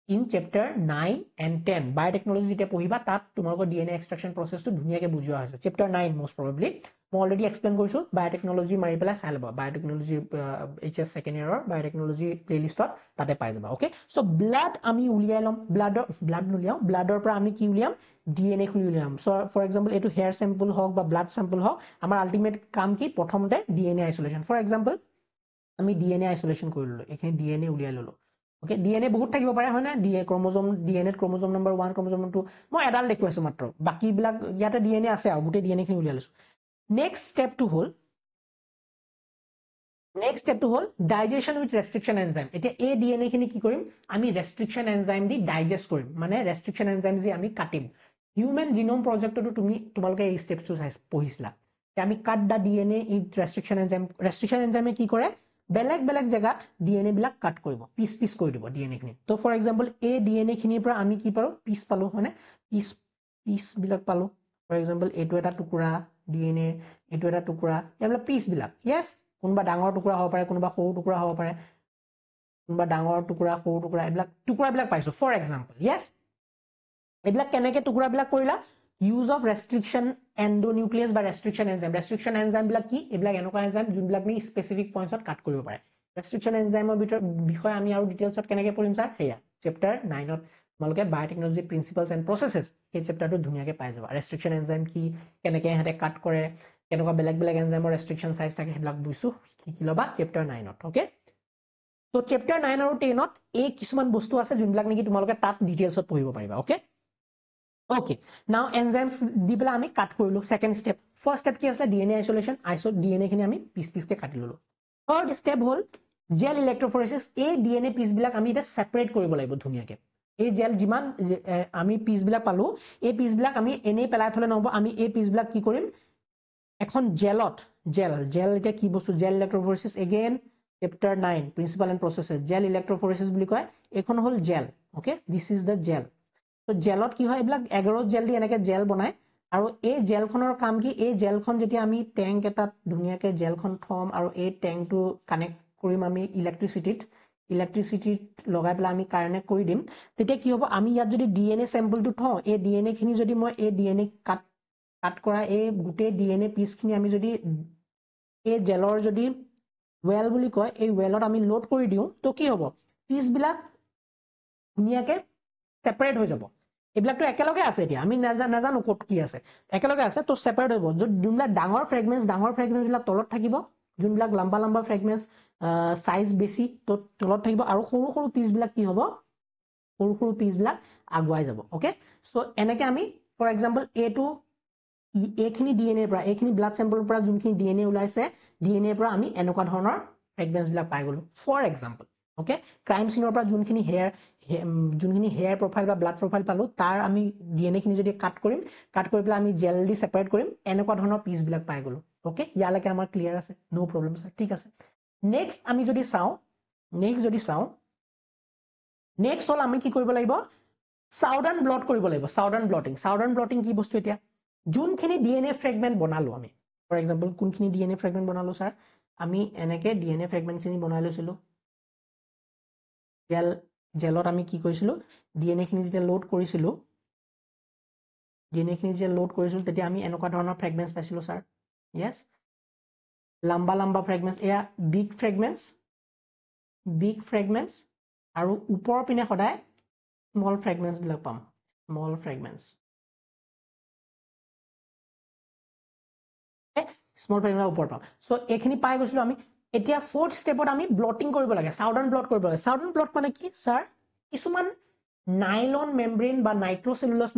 in chapter 9 and 10 biotechnology যেটা পঢ়িবা তাত তোমালোকৰ ডিএনএ এক্সট্ৰাকশন প্ৰসেসটো ধুনিয়াকে বুজোৱা হৈছে chapter 9 most probably মই অলৰেডি এক্সপ্লেইন কৰিছো বায়োটেকনলজি মাৰি পেলাই চাই লবা বায়োটেকনলজি HS সেকেন্ড ইয়াৰৰ বায়োটেকনলজি প্লেলিষ্টত তাতে পাই যাবা ওকে সো ব্লাড আমি উলিয়াই লম ব্লাড নুলিয়াও ব্লাডৰ পৰা আমি কি উলিয়াম ডিএনএ খুলি উলিয়াম সো ফৰ এক্সাম্পল এটো হেয়াৰ স্যাম্পল হওক বা ব্লাড স্যাম্পল হওক আমাৰ আল্টিমেট কাম কি প্ৰথমতে ডিএনএ আইসোলেশন ফৰ এক্সাম্পল আমি ডিএনএ আইসোলেশন কৰি ললো এখিনি ডিএনএ উলিয়াই ললো ওকে ডিএনএ বহুত থাকিব পাৰে হয় না ডিএনএ ক্ৰোমোজোম নম্বৰ 1 ক্ৰোমোজোম নম্বৰ 2 মই এডাল দেখুৱাইছো মাত্ৰ বাকি বিলাক ইয়াতে ডিএনএ আছে আৰু গুটে ডিএনএ খিনি উলিয়াই লৈছো নেক্সট স্টেপটো হল ডাইজেশন উইথ ৰেষ্ট্ৰিকশন এনজাইম এতিয়া এই ডিএনএ খিনি কি কৰিম আমি ৰেষ্ট্ৰিকশন এনজাইম দি ডাইজেষ্ট কৰিম মানে ৰেষ্ট্ৰিকশন এনজাইম দি আমি কাটিম হিউম্যান জিনোম প্ৰজেক্টটো তোমালোকে এই স্টেপটো পঢ়িছিলা আমি কাট দা ডিএনএ ইন ৰেষ্ট্ৰিকশন এনজাইমে কি কৰে বেলেগ জায়গাত ডিএনএ বিলাক কাট কৰিব পিস কৰি দিব ডিএনএ খিনি তো ফৰ এক্সাম্পল এই ডিএনএ খিনিৰ পৰা আমি কি পাৰো পিস পালো মানে পিস বিলাক পালো ফৰ এক্সাম্পল এইটো এটা টুকুৰা ডিএনএ এইটো এটা টুকুৰা এইবিলাক পিস বিলাক ইয়েস কোনবা ডাঙৰ টুকুৰা হ'ব পাৰে কোনবা সৰু টুকুৰা হ'ব পাৰে কোনবা ডাঙৰ টুকুৰা সৰু টুকুৰা এইবিলাক টুকুৰাবিলাক পাইছো ফৰ এক্সাম্পল ইয়েস এইবিলাক কেনেকে টুকুৰাবিলাক কৰিলা use of restriction endonuclease বা restriction enzyme বিলাক কি এইবিলাক এনেকুৱা এনজাইম যোনবিলাক নি স্পেসিফিক পইণ্টছত কাট কৰিব পাৰে restriction enzymeৰ বিষয় আমি আৰু ডিটেইলছত কেনেকে পঢ়িম স্যাৰ হেয়া চেপ্টাৰ 9ত তোমালোকে বায়োটেকনলজি প্ৰিন্সিপলস এণ্ড প্ৰসেসেস এই চেপ্টাৰটো ধুনিয়াকে পাই যাবা restriction enzyme কি কেনেকে হেতে কাট কৰে কেনেকুৱা বেলেগ এনজাইমৰ restriction সাইজ থাকে হেবিলাক বুইছো কি লবা চেপ্টাৰ 9ত ওকে তো চেপ্টাৰ 9 আৰু 10ত এই কিছুমান বস্তু আছে যোনবিলাক নেকি তোমালোকে তাত ডিটেইলছত পঢ়িব পাৰিবা okay Okay, now enzymes di pela ami cut korilu second step first step ki asla DNA isolation DNA khini ami piece ke kati lolo third step hol gel electrophoresis a DNA piece bilak ami eta separate koribo lagibo dhuniyake এই gel জিমান আমি piece বিলাক পালো এই piece বিলাক আমি এনে পেলাই থলে নহব আমি এই পিস বিলাক কি কৰিম এখন জেল এটা কি বস্তু gel electrophoresis again chapter 9 principle and processes gel electrophoresis বুলি কয় এখন হল gel okay this is the gel তো জেলত কি হয় এইবিলাক এগারো জেল দি এনেকে জেল বনায় আৰু এই জেলখনৰ কাম কি এই জেলখন যেতিয়া আমি ট্যাঙ্ক এটাত ধুনীয়াকৈ জেলখন থম আৰু এই ট্যাঙ্কটো কানেক্ট কৰিম আমি ইলেক্ট্ৰিচিটিত লগাই পেলাই আমি কানেক্ট কৰি দিম তেতিয়া কি হ'ব আমি ইয়াত যদি ডিএনএ স্যাম্পলটো থওঁ এই ডিএনএ খিনি যদি মই এই ডিএনএ কাট কৰা এই গোটেই ডিএনএ পিছখিনি আমি যদি এই জেলৰ যদি ওয়েল বুলি কয় এই ওয়েলত আমি লোড কৰি দিওঁ তো কি হ'ব পিছবিলাক ধুনীয়াকৈ সেপাৰেট হৈ যাব এইবিলাকতো একেলগে আছে এতিয়া আমি নাজানো ক'ত কি আছে একেলগে আছে তো সেপাৰেট হ'ব যোনবিলাক ডাঙৰ ফ্ৰেগমেন্টবিলাক তলত থাকিব যোনবিলাক লম্বা ফ্ৰেগমেন্টছ সাইজ বেছি তো তলত থাকিব আৰু সৰু সৰু পিছবিলাক কি হ'ব সৰু পিছবিলাক আগুৱাই যাব ওকে সো এনেকৈ আমি ফৰ এক্সাম্পল এটো এইখিনি ডিএনএৰ পৰা এইখিনি ব্লাড চেম্পলৰ পৰা যোনখিনি ডিএনএ ওলাইছে ডিএনএৰ পৰা আমি এনেকুৱা ধৰণৰ ফ্ৰেগমেন্টছবিলাক পাই গ'লো ফৰ এক্সাম্পল ওকে ক্ৰাইম সিনৰ পৰা যোনখিনি হেয়াৰ প্ৰফাইল বা ব্লাড প্ৰফাইল পালো তাৰ আমি ডিএনএ খিনি যদি কাট কৰি পেলাই আমি জেল দি সেপাৰেট কৰিম এনেকুৱা ধৰণৰ পিছবিলাক পাই গ'লো ওকে ইয়ালৈকে আমাৰ ক্লিয়াৰ আছে নো প্ৰবলেম স্যাৰ ঠিক আছে নেক্সট আমি যদি চাওঁ নেক্সট হল আমি কি কৰিব লাগিব সাউদাৰ্ন ব্লট কৰিব লাগিব সাউদাৰ্ন ব্লটিং কি বস্তু এতিয়া যোনখিনি ডিএনএ ফ্ৰেগমেন্ট বনালো আমি ফৰ এক্সাম্পল কোনখিনি ডিএনএ ফ্ৰেগমেন্ট বনালো স্যাৰ আমি এনেকৈ ডিএনএ ফ্ৰেগমেন্টখিনি বনাই লৈছিলো জেলত আমি কি কৰিছিলো ডিএনএ খিনি যেতিয়া লোড কৰিছিলো তেতিয়া আমি এনেকুৱা ধৰণৰ ফ্ৰেগমেন্টছ পাইছিলো স্যাৰ ইয়েস লম্বা ফ্ৰেগমেন্টছ এয়া বিগ ফ্ৰেগমেন্টছ আৰু ওপৰৰ পিনে সদায় স্মল ফ্ৰেগমেন্টছ বিলাক পাম স্মল ফ্ৰেগমেন্টছ ওপৰ পাম সো এইখিনি পাই গৈছিলো আমি এতিয়া ফোৰ্থ স্টেপত আমি ব্লটিং কৰিব লাগে সাউদাৰ্ন ব্লট কৰিব লাগে সাউদাৰ্ন ব্লট মানে কি স্যাৰ কিছুমান নাইলন মেমব্ৰেন বা নাইট্ৰোসেলুলোজ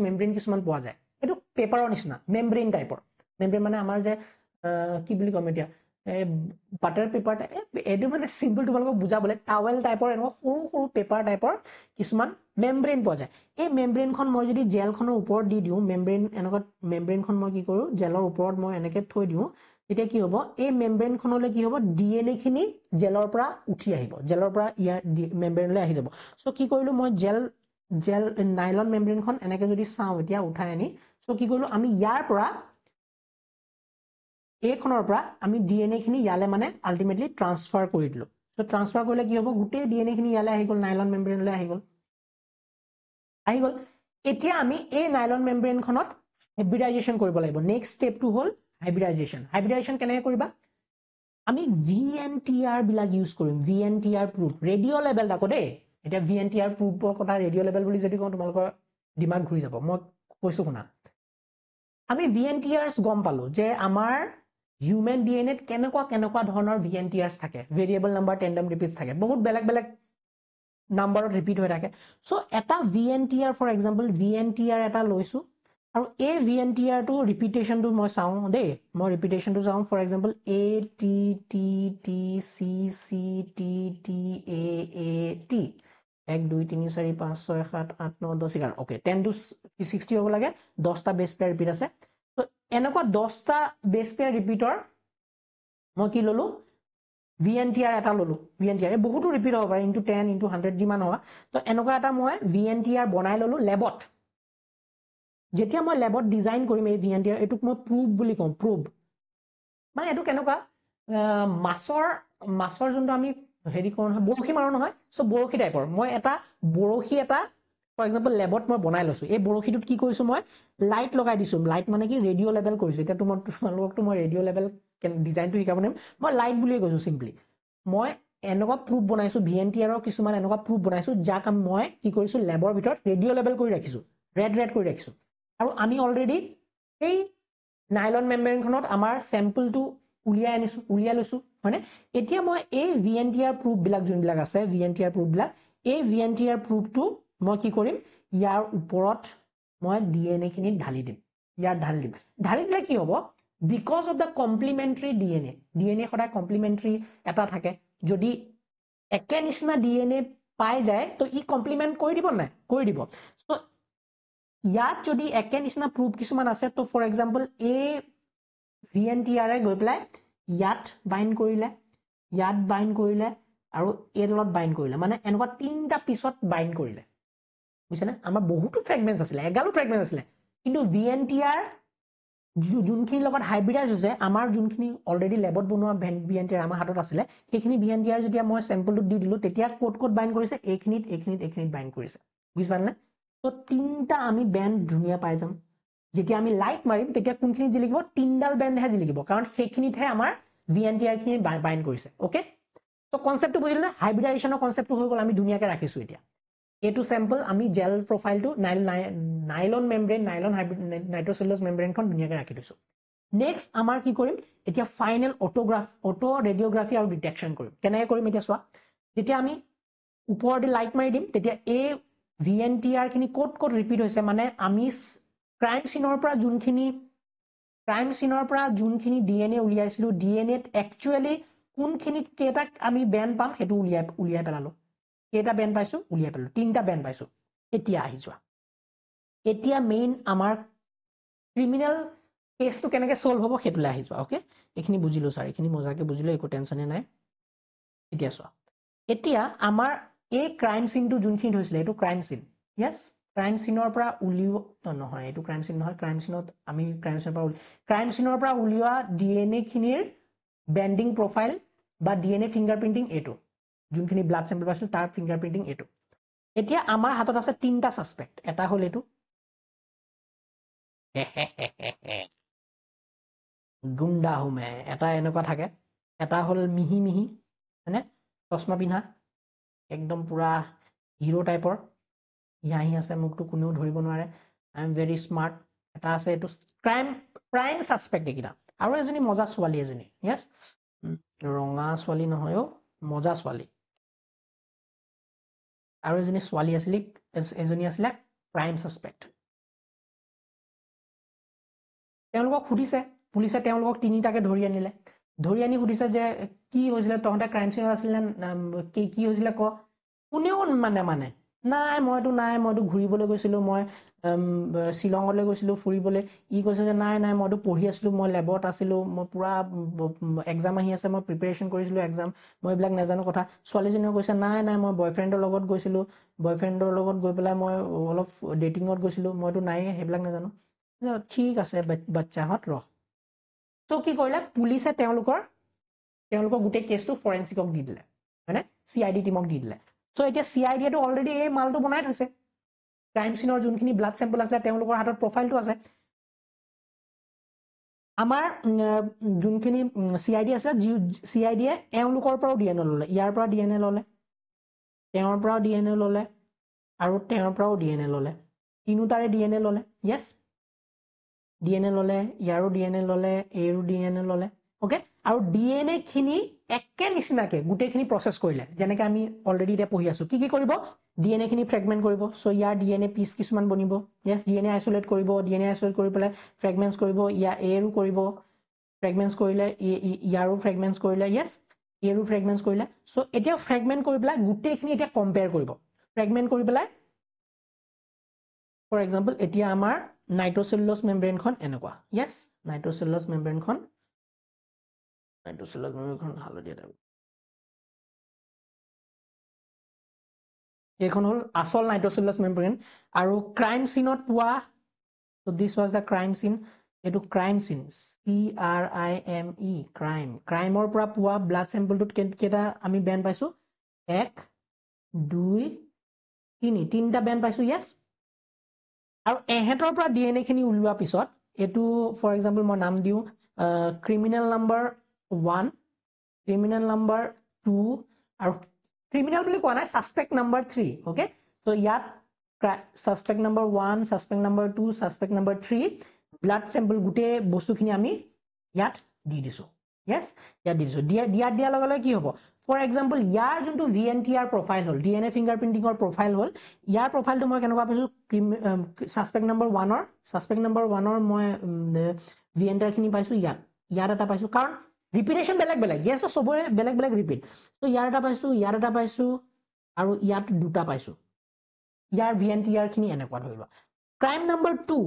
মেমব্ৰেন কিছুমান পোৱা যায় এটো পেপাৰৰ নিচিনা মেমব্ৰেন টাইপৰ মেমব্ৰেন মানে আমাৰ যে কি বুলি কম এতিয়া বাটাৰ পেপাৰ এটো মানে সিম্পল তোমালোকক বুজাবলে টাৱেল টাইপৰ এনেকুৱা সৰু পেপাৰ টাইপৰ কিছুমান মেমব্ৰেন পোৱা যায় এই মেমব্ৰেনখন মই যদি জেলখনৰ ওপৰত দি দিওঁ মেমব্ৰেনখন মই কি কৰো জেলৰ ওপৰত মই এনেকৈ থৈ দিওঁ এতিয়া কি হ'ব এই মেমব্ৰেনখনলৈ কি হ'ব ডিএনএ খিনি জেলৰ পৰা উঠি আহিব জেলৰ পৰা ইয়াৰ মেমব্ৰেনলৈ আহি যাব সো কি কৰিলো মই জেল নাইলন মেমব্ৰেনখন এনেকৈ যদি চাওঁ এতিয়া উঠাই আনি সো কি কৰিলো আমি ইয়াৰ পৰা এইখনৰ পৰা আমি ডিএনএ খিনি ইয়ালে মানে আলটিমেটলি ট্ৰান্সফাৰ কৰি দিলো সো ট্ৰান্সফাৰ কৰিলে কি হ'ব গোটেই ডিএনএ খিনি ইয়ালে আহি গ'ল নাইলন মেমব্ৰেনলৈ আহি গ'ল এতিয়া আমি এই নাইলন মেমব্ৰেনখনত হাইব্ৰিডাইজেশ্যন কৰিব লাগিব নেক্সট স্টেপটো হ'ল হাইব্ৰিডাইজেশ্যন কেনেকৈ কৰিবা আমি VNTR বিলাক ইউজ কৰিম VNTR প্ৰুফ ৰেডিঅ' লেভেল আকৌ দেই এতিয়া VNTR প্ৰুফৰ কথা ৰেডিঅ' লেভেল বুলি যদি কওঁ তোমালোকৰ দিমাগ ঘূৰি যাব মই কৈছো শুনা আমি VNTRs গম পালো যে আমাৰ হিউম্যান ডিএনএত কেনেকুৱা ধৰণৰ VNTRs থাকে ভেৰিয়েবল নাম্বাৰ টেন্ডম ৰিপিটছ থাকে বহুত বেলেগ নাম্বাৰত ৰিপিট হৈ থাকে সো এটা VNTR ফৰ এক্সাম্পল VNTR এটা লৈছো আৰু এই VNTR টো ৰিপিটেশনটো মই চাওঁ দেই মই ৰিপিটেশনটো চাওঁ for example ATTTCCTTAAT 1 2 3 4 5 6 7 8 9 10 11 okay 10 to 60 হ'ব লাগে 10টা বেস পেয়াৰ ৰিপিট আছে তো এনেকুৱা 10টা বেস পেয়াৰ ৰিপিটৰ মই কি ললো VNTR এটা ললো VNTR বহুতো ৰিপিট হ'ব পাৰে ইনটু 10 ইনটু 100 যিমান হয় তো এনেকুৱা এটা মই VNTR বনাই ললো ল্যাবত যেতিয়া মই ল্যাবত ডিজাইন কৰিম এই VNTR এটুক মই প্ৰুফ বুলি কম প্ৰুফ মানে এটু কেনেকুৱা মাছৰ যোনটো আমি হেৰি কৰো নহয় বৰশী মাৰো নহয় সো বৰশী টাইপৰ মই এটা বৰশী এটা ফৰ এক্সাম্পল ল্যাবত মই বনাই লৈছো এই বৰশীটোত কি কৰিছো মই লাইট লগাই দিছো লাইট মানে কি ৰেডিঅ' লেভেল কৰিছো এতিয়া তোমালোকতো মই ৰেডিঅ' লেভেল ডিজাইনটো শিকাব নিম মই লাইট বুলিয়ে কৈছো সিম্পলি মই এনেকুৱা প্ৰুফ বনাইছো VNTRৰ কিছুমান এনেকুৱা প্ৰুফ বনাইছো যাক মই কি কৰিছো ল্যাবৰ ভিতৰত ৰেডিঅ' লেভেল কৰি ৰাখিছো ৰেড কৰি ৰাখিছো আৰু আমি অলৰেডি এই নাইলন মেমব্ৰেনখনত আমাৰ স্যাম্পলটো উলিয়াই লৈছো হয়নে এতিয়া মই এই VNTR প্ৰুফ বিলাক যোনবিলাক আছে VNTR প্ৰুফ বিলাক এই VNTR প্ৰুফটো মই কি কৰিম ইয়াৰ ওপৰত মই ডিএনএ খিনি ঢালি দিম ঢালি দিলে কি হ'ব বিকজ অফ দ্য কমপ্লিমেন্টাৰী ডিএনএ সদায় কমপ্লিমেন্টাৰী এটা থাকে যদি একে নিচিনা ডিএনএ পাই যায় তো ই কমপ্লিমেন্ট কৰি দিব নাই কৰি দিব সো ইয়াত যদি একে নিচিনা প্ৰুফ কিছুমান আছে তো ফৰ এক্সাম্পল এই VNTR গৈ পেলাই ইয়াত বাইন্ড কৰিলে আৰু এই তলত বাইন্ড কৰিলে মানে এনেকুৱা তিনটা পিছত বাইন্ড কৰিলে বুজিছানে আমাৰ বহুতো ফ্ৰেগমেন্টছ আছিলে এগালো ফ্ৰেগমেন্ট আছিলে কিন্তু VNTR যোনখিনি লগত হাইব্ৰিডাইজ হৈছে আমাৰ যোনখিনি অলৰেডি লেবত বনোৱা VNTR আমাৰ হাতত আছিলে সেইখিনি VNTR যেতিয়া মই চেম্পলটো দি দিলো তেতিয়া ক'ত বাইণ্ড কৰিছে এইখিনিত বাইণ্ড কৰিছে বুজি পালে তো তিনটা আমি বেণ্ড ধুনীয়া পাই যাম যেতিয়া আমি লাইট মাৰিম তেতিয়া কোনখিনি জি লিখিব তিনডাল বেণ্ডহে জি লিখিব কাৰণ সেইখিনিতহে আমাৰ VNTR খিনি বাইণ্ড কৰিছে ওকে তো কনসেপ্টটো বুজিলে না হাইব্ৰিডাইজেশনৰ কনসেপ্টটো হৈ গ'ল আমি ধুনীয়াকৈ ৰাখিছো এতিয়া এইটো স্যাম্পল আমি জেল প্ৰফাইলটো নাইলন মেমব্ৰেন নাইলন নাইট্ৰোচেলুলোজ মেমব্ৰেনখন ধুনীয়াকৈ ৰাখি দিছো নেক্সট আমাৰ কি কৰিম এতিয়া ফাইনেল অটো ৰেডিঅ'গ্ৰাফি আৰু ডিটেকশ্যন কৰিম কেনেকৈ কৰিম এতিয়া চোৱা যেতিয়া আমি ওপৰতে লাইট মাৰি দিম তেতিয়া এই VNTR খিনি ক'ত ৰিপিট হৈছে মানে আমি ক্ৰাইম সিনৰ পৰা যোনখিনি DNA উলিয়াইছিলো DNA একচুয়ালি কোনখিনিত কেইটাক আমি বেন পাম হেতু উলিয়াই পেলালো কেইটা বেন পাইছো উলিয়াই পেলালো তিনটা বেন পাইছো এতিয়া আহি যোৱা এতিয়া মেইন আমাৰ ক্ৰিমিনাল কেছটো কেনেকৈ সলভ হ'ব হেতুলে আহি যোৱা ওকে এইখিনি বুজিলো স্যাৰ এইখিনি মজাকে বুজিলো একো টেনচনে নাই এতিয়া চোৱা এতিয়া আমাৰ এই ক্ৰাইম সিনটো যোনখিনি হৈছিলে এটো ক্ৰাইম সিন ইয়েস ক্ৰাইম সিনৰ পৰা উলিওৱা নহয় এটো ক্ৰাইম সিন নহয় ক্ৰাইম সিনত আমি ক্ৰাইম সিনৰ পৰা উলিওৱা DNA খিনিৰ বেন্ডিং প্ৰফাইল বা DNA ফিংগাৰপ্ৰিন্টিং এটো যোনখিনি ব্লাড স্যাম্পল পাইছো তাৰ ফিংগাৰপ্ৰিন্টিং এটো এতিয়া আমাৰ হাতত আছে তিনটা সাসপেক্ট এটা হল এটো গুন্ডা হুমে এটা এনেকুৱা থাকে এটা হল মিহি মানে চশমা পিন্ধা একদম পুৰা হিৰো টাইপৰ ইয়াহি আছে মুকটো কোনেও ধৰিব নোৱাৰে আই এম ভেৰি স্মাৰ্ট এটা আছে এটো প্ৰাইম সাসপেক্ট একিটা আৰু এজনী মজা ছোৱালী এজনী ইয়েস ৰঙা ছোৱালী নহয় মজা ছোৱালী আৰু এজনী ছোৱালী আছিলে প্ৰাইম সাসপেক্ট তেওঁলোকক সুধিছে পুলিচে তেওঁলোকক তিনিটাকে ধৰি আনি সুধিছে যে কি হৈছিলে তহঁতে ক্ৰাইম সিনৰ আছিল কি হৈছিলে ক কোনেও মানে নাই মইতো ঘুৰিবলৈ গৈছিলো মই শিলঙলৈ গৈছিলো ফুৰিবলৈ ই কৈছে যে নাই মইতো পঢ়ি আছিলো মই লেবত আছিলো মই পুৰা এক্সাম আহি আছে মই প্ৰিপাৰেচন কৰিছিলো এক্সাম মই এইবিলাক নাজানো কথা ছোৱালীজনীও কৈছে নাই মই বয়ফ্ৰেণ্ডৰ লগত গৈছিলো বয়ফ্ৰেণ্ডৰ লগত গৈ পেলাই মই অলপ ডেটিঙত গৈছিলো মইতো নাই সেইবিলাক নাজানো ঠিক আছে বাচ্চাহঁত ৰহ তো কি কৰিলে পুলিচে তেওঁলোকৰ গোটেই কেছটো ফৰেনচিকক দি দিলে মানে CID টিমক দি দিলে সো এতিয়া CID টো অলৰেডি এই মালটো বনাই থৈছে ক্ৰাইম সিনৰ যোনখিনি ব্লাড স্যাম্পল আছে তেওঁলোকৰ হাতত প্ৰফাইলটো আছে আমাৰ যোনখিনি CID আছে CID এ এওঁলোকৰ পৰাও DNA ললে ইয়াৰ পৰা DNA ললে তেওঁৰ পৰাও DNA ললে আৰু তেওঁৰ পৰাও DNA ললে তিনিটাৰে DNA ললে ইয়েস DNA ললে ইয়াৰো DNA ললে এৰো DNA ললে ওকে আৰু DNA খিনি একে নিচিনাকে গুটেখিনি প্ৰসেস কৰিলে যেনেকৈ আমি অলৰেডি এটা পঢ়ি আছো কি কৰিব DNA খিনি ফ্ৰেগমেন্ট কৰিব সো ইয়াৰ DNA পিস কিছুমান বনিব ইয়েস DNA আইসোলেট কৰিব DNA আইসোলেট কৰি পেলাই ফ্ৰেগমেন্টস কৰিব ইয়া এৰো কৰিব ফ্ৰেগমেন্টস কৰিলে ইয়াৰো ফ্ৰেগমেন্টস কৰিলে ইয়েস এৰো ফ্ৰেগমেন্টস কৰিলে সো এতিয়া ফ্ৰেগমেন্ট কৰি পেলাই গুটেখিনি এতিয়া কম্পেয়াৰ কৰিব ফ্ৰেগমেন্ট কৰি পেলাই ফৰ এক্সাম্পল এতিয়া আমাৰ নাইট্ৰোচেলুলোজ মেমব্ৰেনখন এনেকুৱা ইয়েস নাইট্ৰোচেলুলোজ মেমব্ৰেনখন হালধীয়া টাইপ এইখন হল আসল নাইট্ৰোচেলুলোজ মেমব্ৰেন আৰু ক্ৰাইম সিনত পোৱা so this was the crime scene এটো ক্ৰাইম সিন CRIME ক্ৰাইমৰ পৰা পোৱা ব্লাড স্যাম্পলটোত কেটা আমি বেন পাইছো 1 2 3 তিনটা বেন পাইছো ইয়েস আৰু এহেতৰ পৰা DNA খিনি উলিওৱা পিছত এটো ফৰ এক্সাম্পল মই নাম দিও ক্ৰিমিনাল নাম্বাৰ 1 ক্ৰিমিনাল নাম্বাৰ 2 আৰু ক্ৰিমিনাল বুলি কোৱা নাই সাসপেক্ট নাম্বাৰ 3 ওকে সো ইয়াত suspect number 1 suspect number 2 suspect number 3 blood sample গুটে বস্তুখিনি আমি ইয়াত দি দিছো ইয়েস ইয়াত দি দিছো দিয়া লগে কি হ'ব ফৰ এক্সাম্পল ইয়াৰ যোনটো VNTR প্ৰফাইল হল DNA ফিংগাৰপ্ৰিন্টিংৰ প্ৰফাইল হল ইয়াৰ প্ৰফাইলটো মই কেনেকুৱা পাইছো সাসপেক্ট নাম্বাৰ 1ৰ মই VNTR খিনি পাইছো ইয়াত এটা পাইছো কাৰণ ৰিপিটেশন বেলেগ ইয়েস সবৰে বেলেগ ৰিপিট তো ইয়াৰ এটা পাইছো আৰু ইয়াত দুটা পাইছো ইয়াৰ VNTR খিনি এনেকুৱা ধৰিবা crime number 2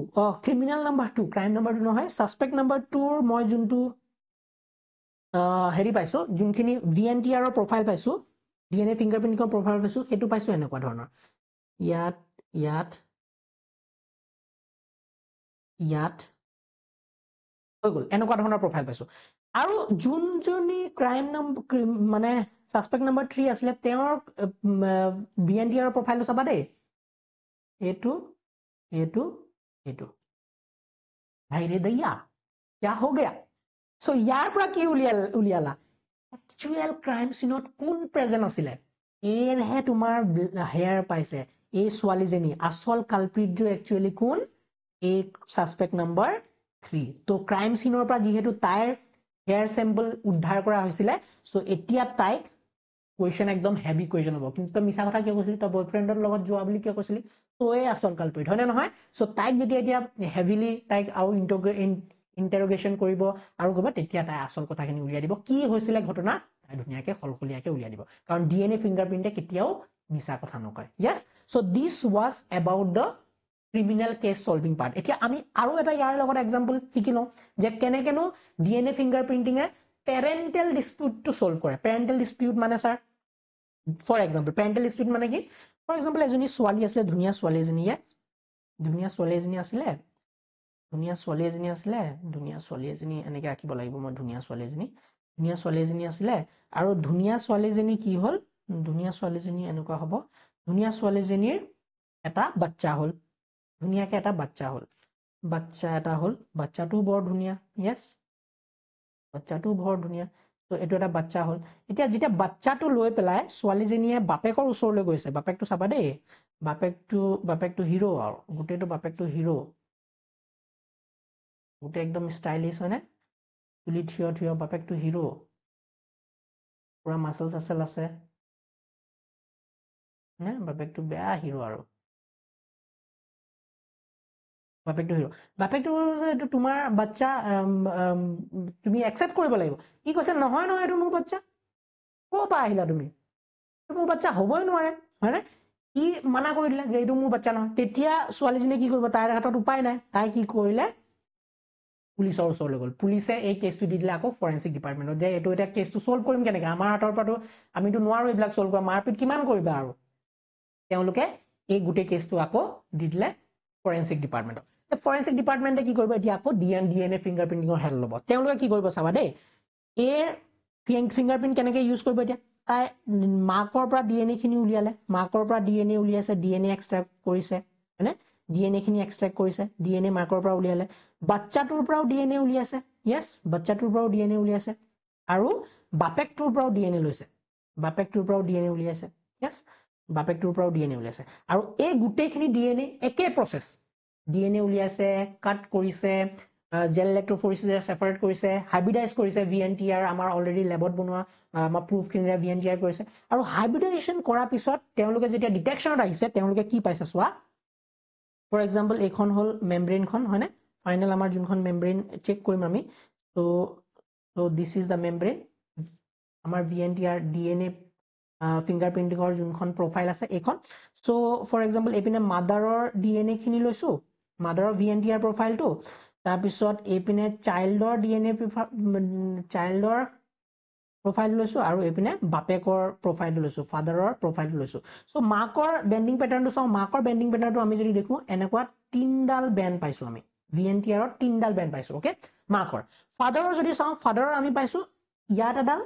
criminal number 2 crime number 2 নহয় সাসপেক্ট নাম্বাৰ 2ৰ মই যোনটো হেৰি পাইছো যোনখিনি VNTR ৰ প্ৰফাইল পাইছো DNA ফিংগাৰপ্ৰিন্টিংৰ প্ৰফাইল পাইছো হেতু পাইছো এনেকুৱা ধৰণৰ ইয়াত ইয়াত হৈ গ'ল এনেকুৱা ধৰণৰ প্ৰফাইল পাইছো আৰু যোনজনী ক্ৰাইম নম্বৰ মানে সাসপেক্ট নম্বৰ 3 আছিলে তেওঁৰ বিএনটিআৰ প্ৰফাইলটো চাবা দেই এইটো ভাইৰে দয়া क्या हो गया सो यार পৰা কি উলিয়ালা एक्चुअल क्राइम सीनत কোন প্ৰেজেন্ট আছিলে এৰহে তোমাৰ হেয়াৰ পাইছে এই ছোৱালীজনী আসল কালপ্ৰিট যে एक्चुअली কোন এই সাসপেক্ট নম্বৰ 3 তো ক্ৰাইম সিনৰ পৰা যেহেতু তাইৰ হেয়াৰ স্যাম্পল উদ্ধাৰ কৰা হৈছিলে সো এতিয়া তাইক কোৱেশ্চন একদম হেভি কোৱেশ্চন হ'ব কিন্তু তই মিছা কথা কিয় কৈছিলি তই বয়ফ্ৰেণ্ডৰ লগত যোৱা বুলি কিয় কৈছিলি তোয়ে আসল কালপ্ৰিট হয় নে নহয় সো তাইক যেতিয়া এতিয়া হেভিলি তাইক আৰু ইন্টাৰোগেশন কৰিব আৰু কব তেতিয়া তাই আসল কথাখিনি উলিয়াই দিব কি হৈছিলে ঘটনা তাই ধুনীয়াকে খলখলিয়াকে উলিয়াই দিব কাৰণ ডিএনএ ফিংগাৰপ্ৰিন্টে কেতিয়াও মিছা কথা নকয় yes so this was about the criminal case solving part এতিয়া আমি আৰু এটা ইয়াৰ লগত एग्जांपल শিকি লওঁ যে কেনেকেনো ডিএনএ ফিংগাৰপ্ৰিন্টিং এ পেৰেন্টাল ডিসপিউট টু সলভ কৰে পেৰেন্টাল ডিসপিউট মানে sir for example parental dispute মানে কি ফৰ एग्जांपल এজনী ছোৱালী আছে ধুনীয়া ছোৱালী এজনী yes ধুনীয়া ছোৱালী এজনী আছিলে ধুনীয়া ছোৱালী এজনী এনেকৈ আঁকিব লাগিব মই ধুনীয়া ছোৱালী এজনী আছিলে আৰু ধুনীয়া ছোৱালীজনী কি হল ধুনীয়া ছোৱালীজনী এনেকুৱা হ'ব ধুনীয়া ছোৱালীজনীৰ এটা বাচ্চা হল ধুনীয়াকে এটা বাচ্চা এটা হল বাচ্চাটো বৰ ধুনীয়া yes বাচ্চাটো বৰ ধুনীয়া তো এটো এটা বাচ্চা হল এতিয়া যেতিয়া বাচ্চাটো লৈ পেলাই ছোৱালীজনীয়ে বাপেকৰ ওচৰলৈ গৈছে বাপেকটো চাবা দেই বাপেকটো হিৰো আৰু গোটেইটো বাপেকটো হিৰো গোটেই একদম ষ্টাইলিছ হয় না তুলি থিয় বাপেকটো হিৰো পুৰা মাসল চাসল আছে না বাপেকটো বেয়া হিৰো আৰু বাপেকটো এইটো তোমাৰ বাচ্চা তুমি একসেপ্ট কৰিব লাগিব কি কৈছে নহয় এইটো মোৰ বাচ্চা ক'ৰ পৰা আহিলা তুমি মোৰ বাচ্চা হ'বই নোৱাৰে হয়নে কি মানা কৰি দিলে যে এইটো মোৰ বাচ্চা নহয় তেতিয়া ছোৱালীজনীয়ে কি কৰিব তাইৰ হাতত উপায় নাই তাই কি কৰিলে পুলিচৰ ওচৰলৈ গ'ল পুলিচে এই কেছটো দি দিলে আকৌ ফৰেন্সিক ডিপাৰ্টমেণ্টত যে এইটো এটা কেছটো সলভ কৰিম কেনেকৈ আমাৰ হাতৰ পৰাটো আমিতো নোৱাৰো এইবিলাক সলভ কৰা মাৰপিট কিমান কৰিবা আৰু তেওঁলোকে এই গোটেই কেছটো আকৌ দি দিলে ফৰেন্সিক ডিপাৰ্টমেণ্টত ফৰেন্সিক ডিপাৰ্টমেণ্টে কি কৰিব এতিয়া আকৌ ডিএনএ ফিংগাৰপ্ৰিন্টিঙৰ হেল্প ল'ব তেওঁলোকে কি কৰিব চাবা দেই এই ফিংগাৰপ্ৰিন্ট কেনেকৈ ইউজ কৰিব এতিয়া তাই মাকৰ পৰা ডিএনএ খিনি উলিয়ালে মাকৰ পৰা ডিএনএ উলিয়াইছে ডিএনএ এক্সট্ৰেক্ট কৰিছে হয়নে ডিএনএ খিনি এক্সট্ৰেক্ট কৰিছে ডিএনএ মাকৰ পৰা উলিয়ালে বাচ্চাটোৰ পৰাও ডিএনএ উলিয়াইছে yes বাচ্চাটোৰ পৰাও ডিএনএ উলিয়াইছে আৰু বাপেকটোৰ পৰাও ডিএনএ লৈছে বাপেকটোৰ পৰাও ডিএনএ উলিয়াইছে yes বাপেকটোৰ পৰাও ডিএনএ উলিয়াইছে আৰু এই গোটেইখিনি ডিএনএ একে প্ৰসেছ ডিএনএ উলিয়াইছে কাট কৰিছে জেল ইলেক্ট্ৰোফৰেচিছে সেপাৰেট কৰিছে হাইব্ৰিডাইজ কৰিছে ভিএনটিআৰ আমাৰ অলৰেডি ল্যাবত বনোৱা আমাৰ প্ৰুফখিনিৰে ভিএনটিআৰ কৰিছে আৰু হাইব্ৰিডাইজেশ্যন কৰাৰ পিছত তেওঁলোকে যেতিয়া ডিটেকশ্যনত আহিছে তেওঁলোকে কি পাইছে চোৱা ফৰ এক্সাম্পল এইখন হ'ল মেমব্ৰেইনখন হয়নে ফাইনেল আমাৰ যোনখন মেমব্ৰেইন চেক কৰিম আমি তো দিস ইজ দ্য মেমব্ৰেইন আমাৰ ভিএনটিআৰ ডিএনএ ফিংগাৰপ্ৰিন্টিঙৰ যোনখন প্ৰফাইল আছে এইখন সো ফৰ এক্সাম্পল এইপিনে মাদাৰৰ ডিএনএ খিনি লৈছো মাদাৰৰ ভিএনটিআৰ প্ৰফাইলটো তাৰপিছত এইপিনে চাইল্ডৰ ডিএনএ চাইল্ডৰ প্ৰফাইল লৈছো আৰু এইপিনে বাপেকৰ প্ৰফাইলটো লৈছো ফাদাৰৰ প্ৰফাইলটো লৈছো সো মাকৰ বেন্ডিং প্যাটাৰ্নটো চাও মাকৰ বেন্ডিং প্যাটাৰ্নটো আমি যদি দেখো এনেকুৱা তিনডাল বেন্ড পাইছো আমি ভিএনটিআৰৰ তিনডাল বেন্ড পাইছো ওকে মাকৰ ফাদাৰৰ যদি চাও ফাদাৰৰ আমি পাইছো ইয়াত এডাল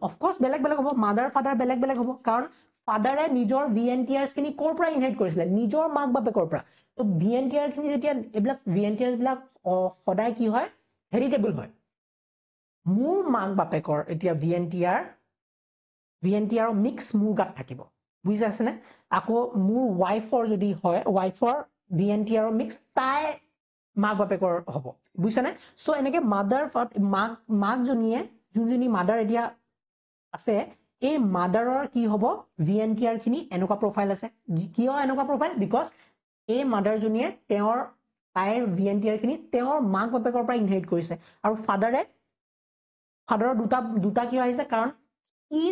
অফকোৰ্স বেলেগ বেলেগ হ'ব মাদাৰ ফাদাৰ বেলেগ বেলেগ হ'ব কাৰণ ফাদাৰে নিজৰ ভিএনটিআৰছ খিনি ক'ৰ পৰা ইনহেৰিট কৰিছিলে নিজৰ মাক বাপেকৰ পৰা তো ভিএনটিআৰ খিনি যেতিয়া এইবিলাক ভিএনটিআৰ বিলাক সদায় কি হয় হেৰিটেবল হয় মোৰ মাক বাপেকৰ এতিয়া ভিএনটিআৰ মিক্স মোৰ গাত থাকিব বুজি আছে নে আকৌ মোৰ ওয়াইফৰ যদি হয় ওয়াইফৰ ভিএনটিআৰ মিক্স তাই মাক বাপেকৰ হ'ব বুজিছানে সো এনেকে মাদাৰ মাক জনীয়ে যোনজনী মাদাৰ এতিয়া আছে এই মাদাৰৰ কি হ'ব ভিএনটিআৰ খিনি এনেকুৱা প্ৰফাইল আছে কিয় এনেকুৱা প্ৰফাইল বিকজ এই মাদাৰ জনীয়ে তেওঁৰ তাইৰ ভিএনটিআৰ খিনি তেওঁৰ মাক বাপেকৰ পৰা ইনহেৰিট কৰিছে আৰু ফাদাৰৰ দুটা কিয় আহিছে কাৰণ ই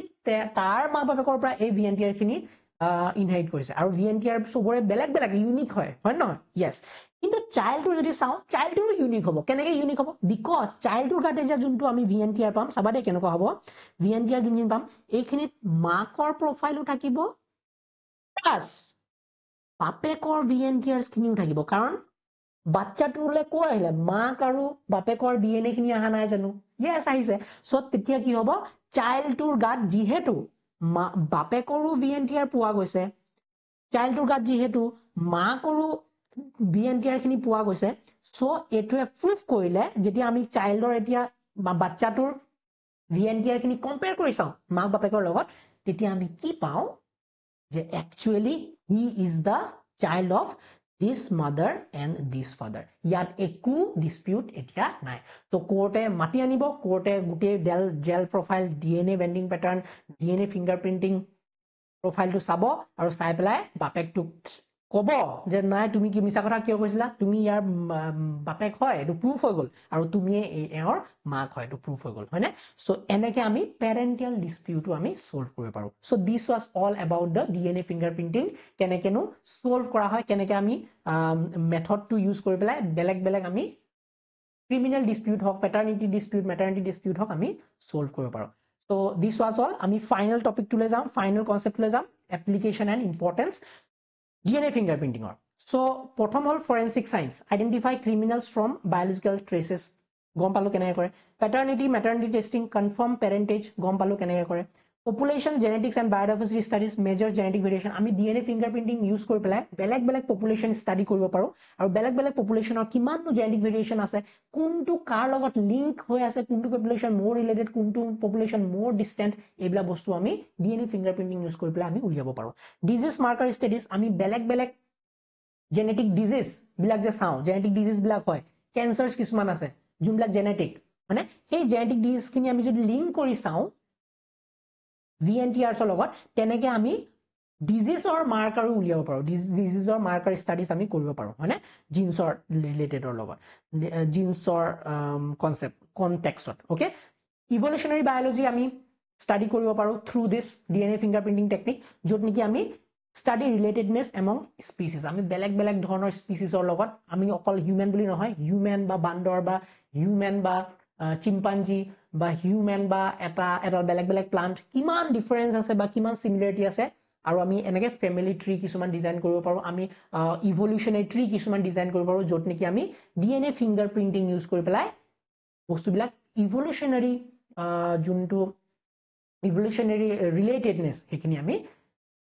তাৰ মাক বাপেকৰ পৰা এই ভিএনটিআৰ খিনি ইনহেৰিট কৰিছে আৰু ভিএনটিআৰ সবৰে বেলেগ বেলেগ ইউনিক হয় নহয় yes কিন্তু চাইল্ডটোৰ যদি চাও চাইল্ডটোৰ ইউনিক হ'ব কেনেকৈ ইউনিক হ'ব বিকজ চাইল্ডটোৰ গাতে যে যোনটো আমি ভিএনটিআৰ পাম চাবা দেই কেনেকুৱা হ'ব ভিএনটিআৰ যোনখিনি পাম এইখিনিত মাকৰ প্ৰফাইলো থাকিব প্লাছ বাপেকৰ VNTRs খিনিও থাকিব কাৰণ বাচ্চাটোলে কৈ আহিলে মাক আৰু বাপেকৰ DNA খিনি অহা নাই জানো yes আহিছে সো তেতিয়া কি হ'ব চাইল্ডটোৰ গাত যিহেতু বাপেকৰো VNTR পোৱা গৈছে চাইল্ডটোৰ গাত যিহেতু মাকৰো VNTR খিনি পোৱা গৈছে সো এটোৱে প্ৰুফ কৰিলে যেতিয়া আমি চাইল্ডৰ এতিয়া বাচ্চাটোৰ VNTR খিনি কম্পেয়াৰ কৰি চাওঁ মাক বাপেকৰ লগত তেতিয়া আমি কি পাওঁ যে actually he is the child of this mother and this father ইয়াত একো dispute এতিয়া নাই তো কোৰ্টে মাতি আনিব কোৰ্টে গুটেই gel profile DNA bending pattern DNA fingerprinting প্ৰফাইলটো চাব আৰু চাই পেলাই বাপেকটোক কব যে নাই তুমি কি মিছা কথা কিয় কৈছিলা তুমি ইয়াৰ বাপেক হয় এটো প্ৰুফ হৈ গল আৰু তুমি এৰ মাক হয় এটো প্ৰুফ হৈ গল হয়নে সো এনেকে আমি পেৰেন্টিয়েল ডিসপিউটটো আমি সলভ কৰিব পাৰো so this was all about the DNA fingerprinting কেনেকেনো সলভ কৰা হয় কেনেকে আমি মেথডটো ইউজ কৰি পেলাই বেলেগ আমি ক্ৰিমিনাল ডিসপিউট হক প্যাটাৰ্নিটি ডিসপিউট ম্যাটাৰনিটি ডিসপিউট হক আমি সলভ কৰিব পাৰো So this was all আমি ফাইনাল টপিক টুলে যাম ফাইনাল কনসেপ্ট টুলে যাম application and importance DNA fingerprinting so প্ৰথম হল forensic science identify criminals from biological traces গম পালো কেনেকৈ কৰে paternity maternity testing confirm parentage গম পালো কেনেকৈ কৰে population genetics and biodiversity studies measure genetic variation আমি DNA fingerprinting ইউজ কৰি পেলাই বেলেগ population study কৰিব পাৰো আৰু বেলেগ populationৰ কিমানটো genetic variation আছে কোনটো কাৰ লগত লিংক হৈ আছে কোনটো population more related কোনটো population more distant এইবিলা বস্তু আমি DNA fingerprinting ইউজ কৰি পেলাই আমি উলিয়াব পাৰো disease marker studies আমি বেলেগ genetic disease বিলাক যে চাও genetic disease বিলাক হয় cancers কিছুমান আছে যোনবিলাক genetic মানে সেই genetic disease খিনি আমি যদি লিংক কৰি চাও VNTRs লগত তেনেকে আমি ডিজিজৰ মাৰ্কাৰ উলিয়াব পাৰো ডিজিজৰ মাৰ্কাৰ ষ্টাডিজ আমি কৰিব পাৰো হয়নে জিনছৰ ৰিলেটেডৰ লগত জিনছৰ কনসেপ্ট কনটেক্সট ওকে ইভলিউশনাৰী বায়োলজি আমি ষ্টাডি কৰিব পাৰো থ্ৰু দিস DNA ফিংগাৰপ্ৰিন্টিং টেকনিক যত নেকি আমি ষ্টাডি ৰিলেটেডনেস এমং স্পিচিছ আমি বেলেগ ধৰণৰ স্পিচিছৰ লগত আমি অকল হিউম্যান বুলি নহয় হিউম্যান বা বান্দৰ বা হিউম্যান বা চিম্পাঞ্জি বা হিউম্যান বা এটা বেলেগ প্লান্ট কিমান ডিফাৰেন্স আছে বা কিমান সিমিলাৰিটি আছে আৰু আমি এনেকে ফ্যামিলি ট্ৰি কিছুমান ডিজাইন কৰিব পাৰো আমি ইভলিউশনাৰী ট্ৰি কিছুমান ডিজাইন কৰিব পাৰো যত নেকি আমি DNA ফিংগাৰপ্ৰিন্টিং ইউজ কৰি পেলাই বস্তুবিলাক ইভলিউশনাৰী যোনটো ইভলিউশনাৰী ৰিলেটেডনেস হেখিনি আমি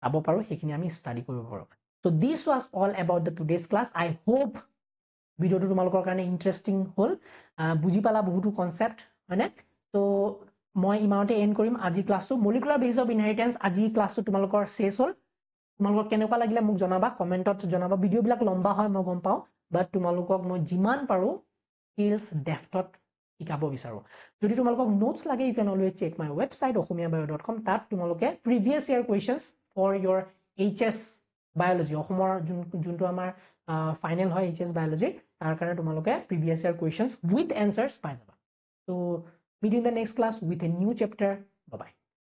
চাব পাৰো হেখিনি আমি ষ্টাডি কৰিব পাৰো so this was all about the today's class I hope ভিডিওটো তোমালোকৰ কাৰণে ইন্টাৰেষ্টিং হল বুজি পালা বহুতো কনসেপ্ট হয়নে তো মই ইমানতে এন্ড কৰিম আজি ক্লাছটো মলিকুলাৰ বেস অফ ইনহেৰিটেন্স আজি ক্লাছটো তোমালোকৰ শেষ হল তোমালোকৰ কেনেকুৱা লাগিলে মোক জনাবা কমেন্টত জনাবা ভিডিও বিলাক লম্বা হয় মই গম পাও বাট তোমালোকক মই যিমান পাৰো স্কিলছ ডেফটত শিকাব বিচাৰো যদি তোমালোকক নোটছ লাগে you can always check my website okhomiyabio.com তাত তোমালোকে previous year questions for your HS biology অসমৰ যোনটো আমাৰ ফাইনেল হয় HS biology তাৰ কাৰণে তোমালোকে প্ৰিভিয়াস ইয়াৰ কোৱেশ্চনছ উইথ এনসাৰ্স পাই যাবা so meet in the next class with a new chapter bye bye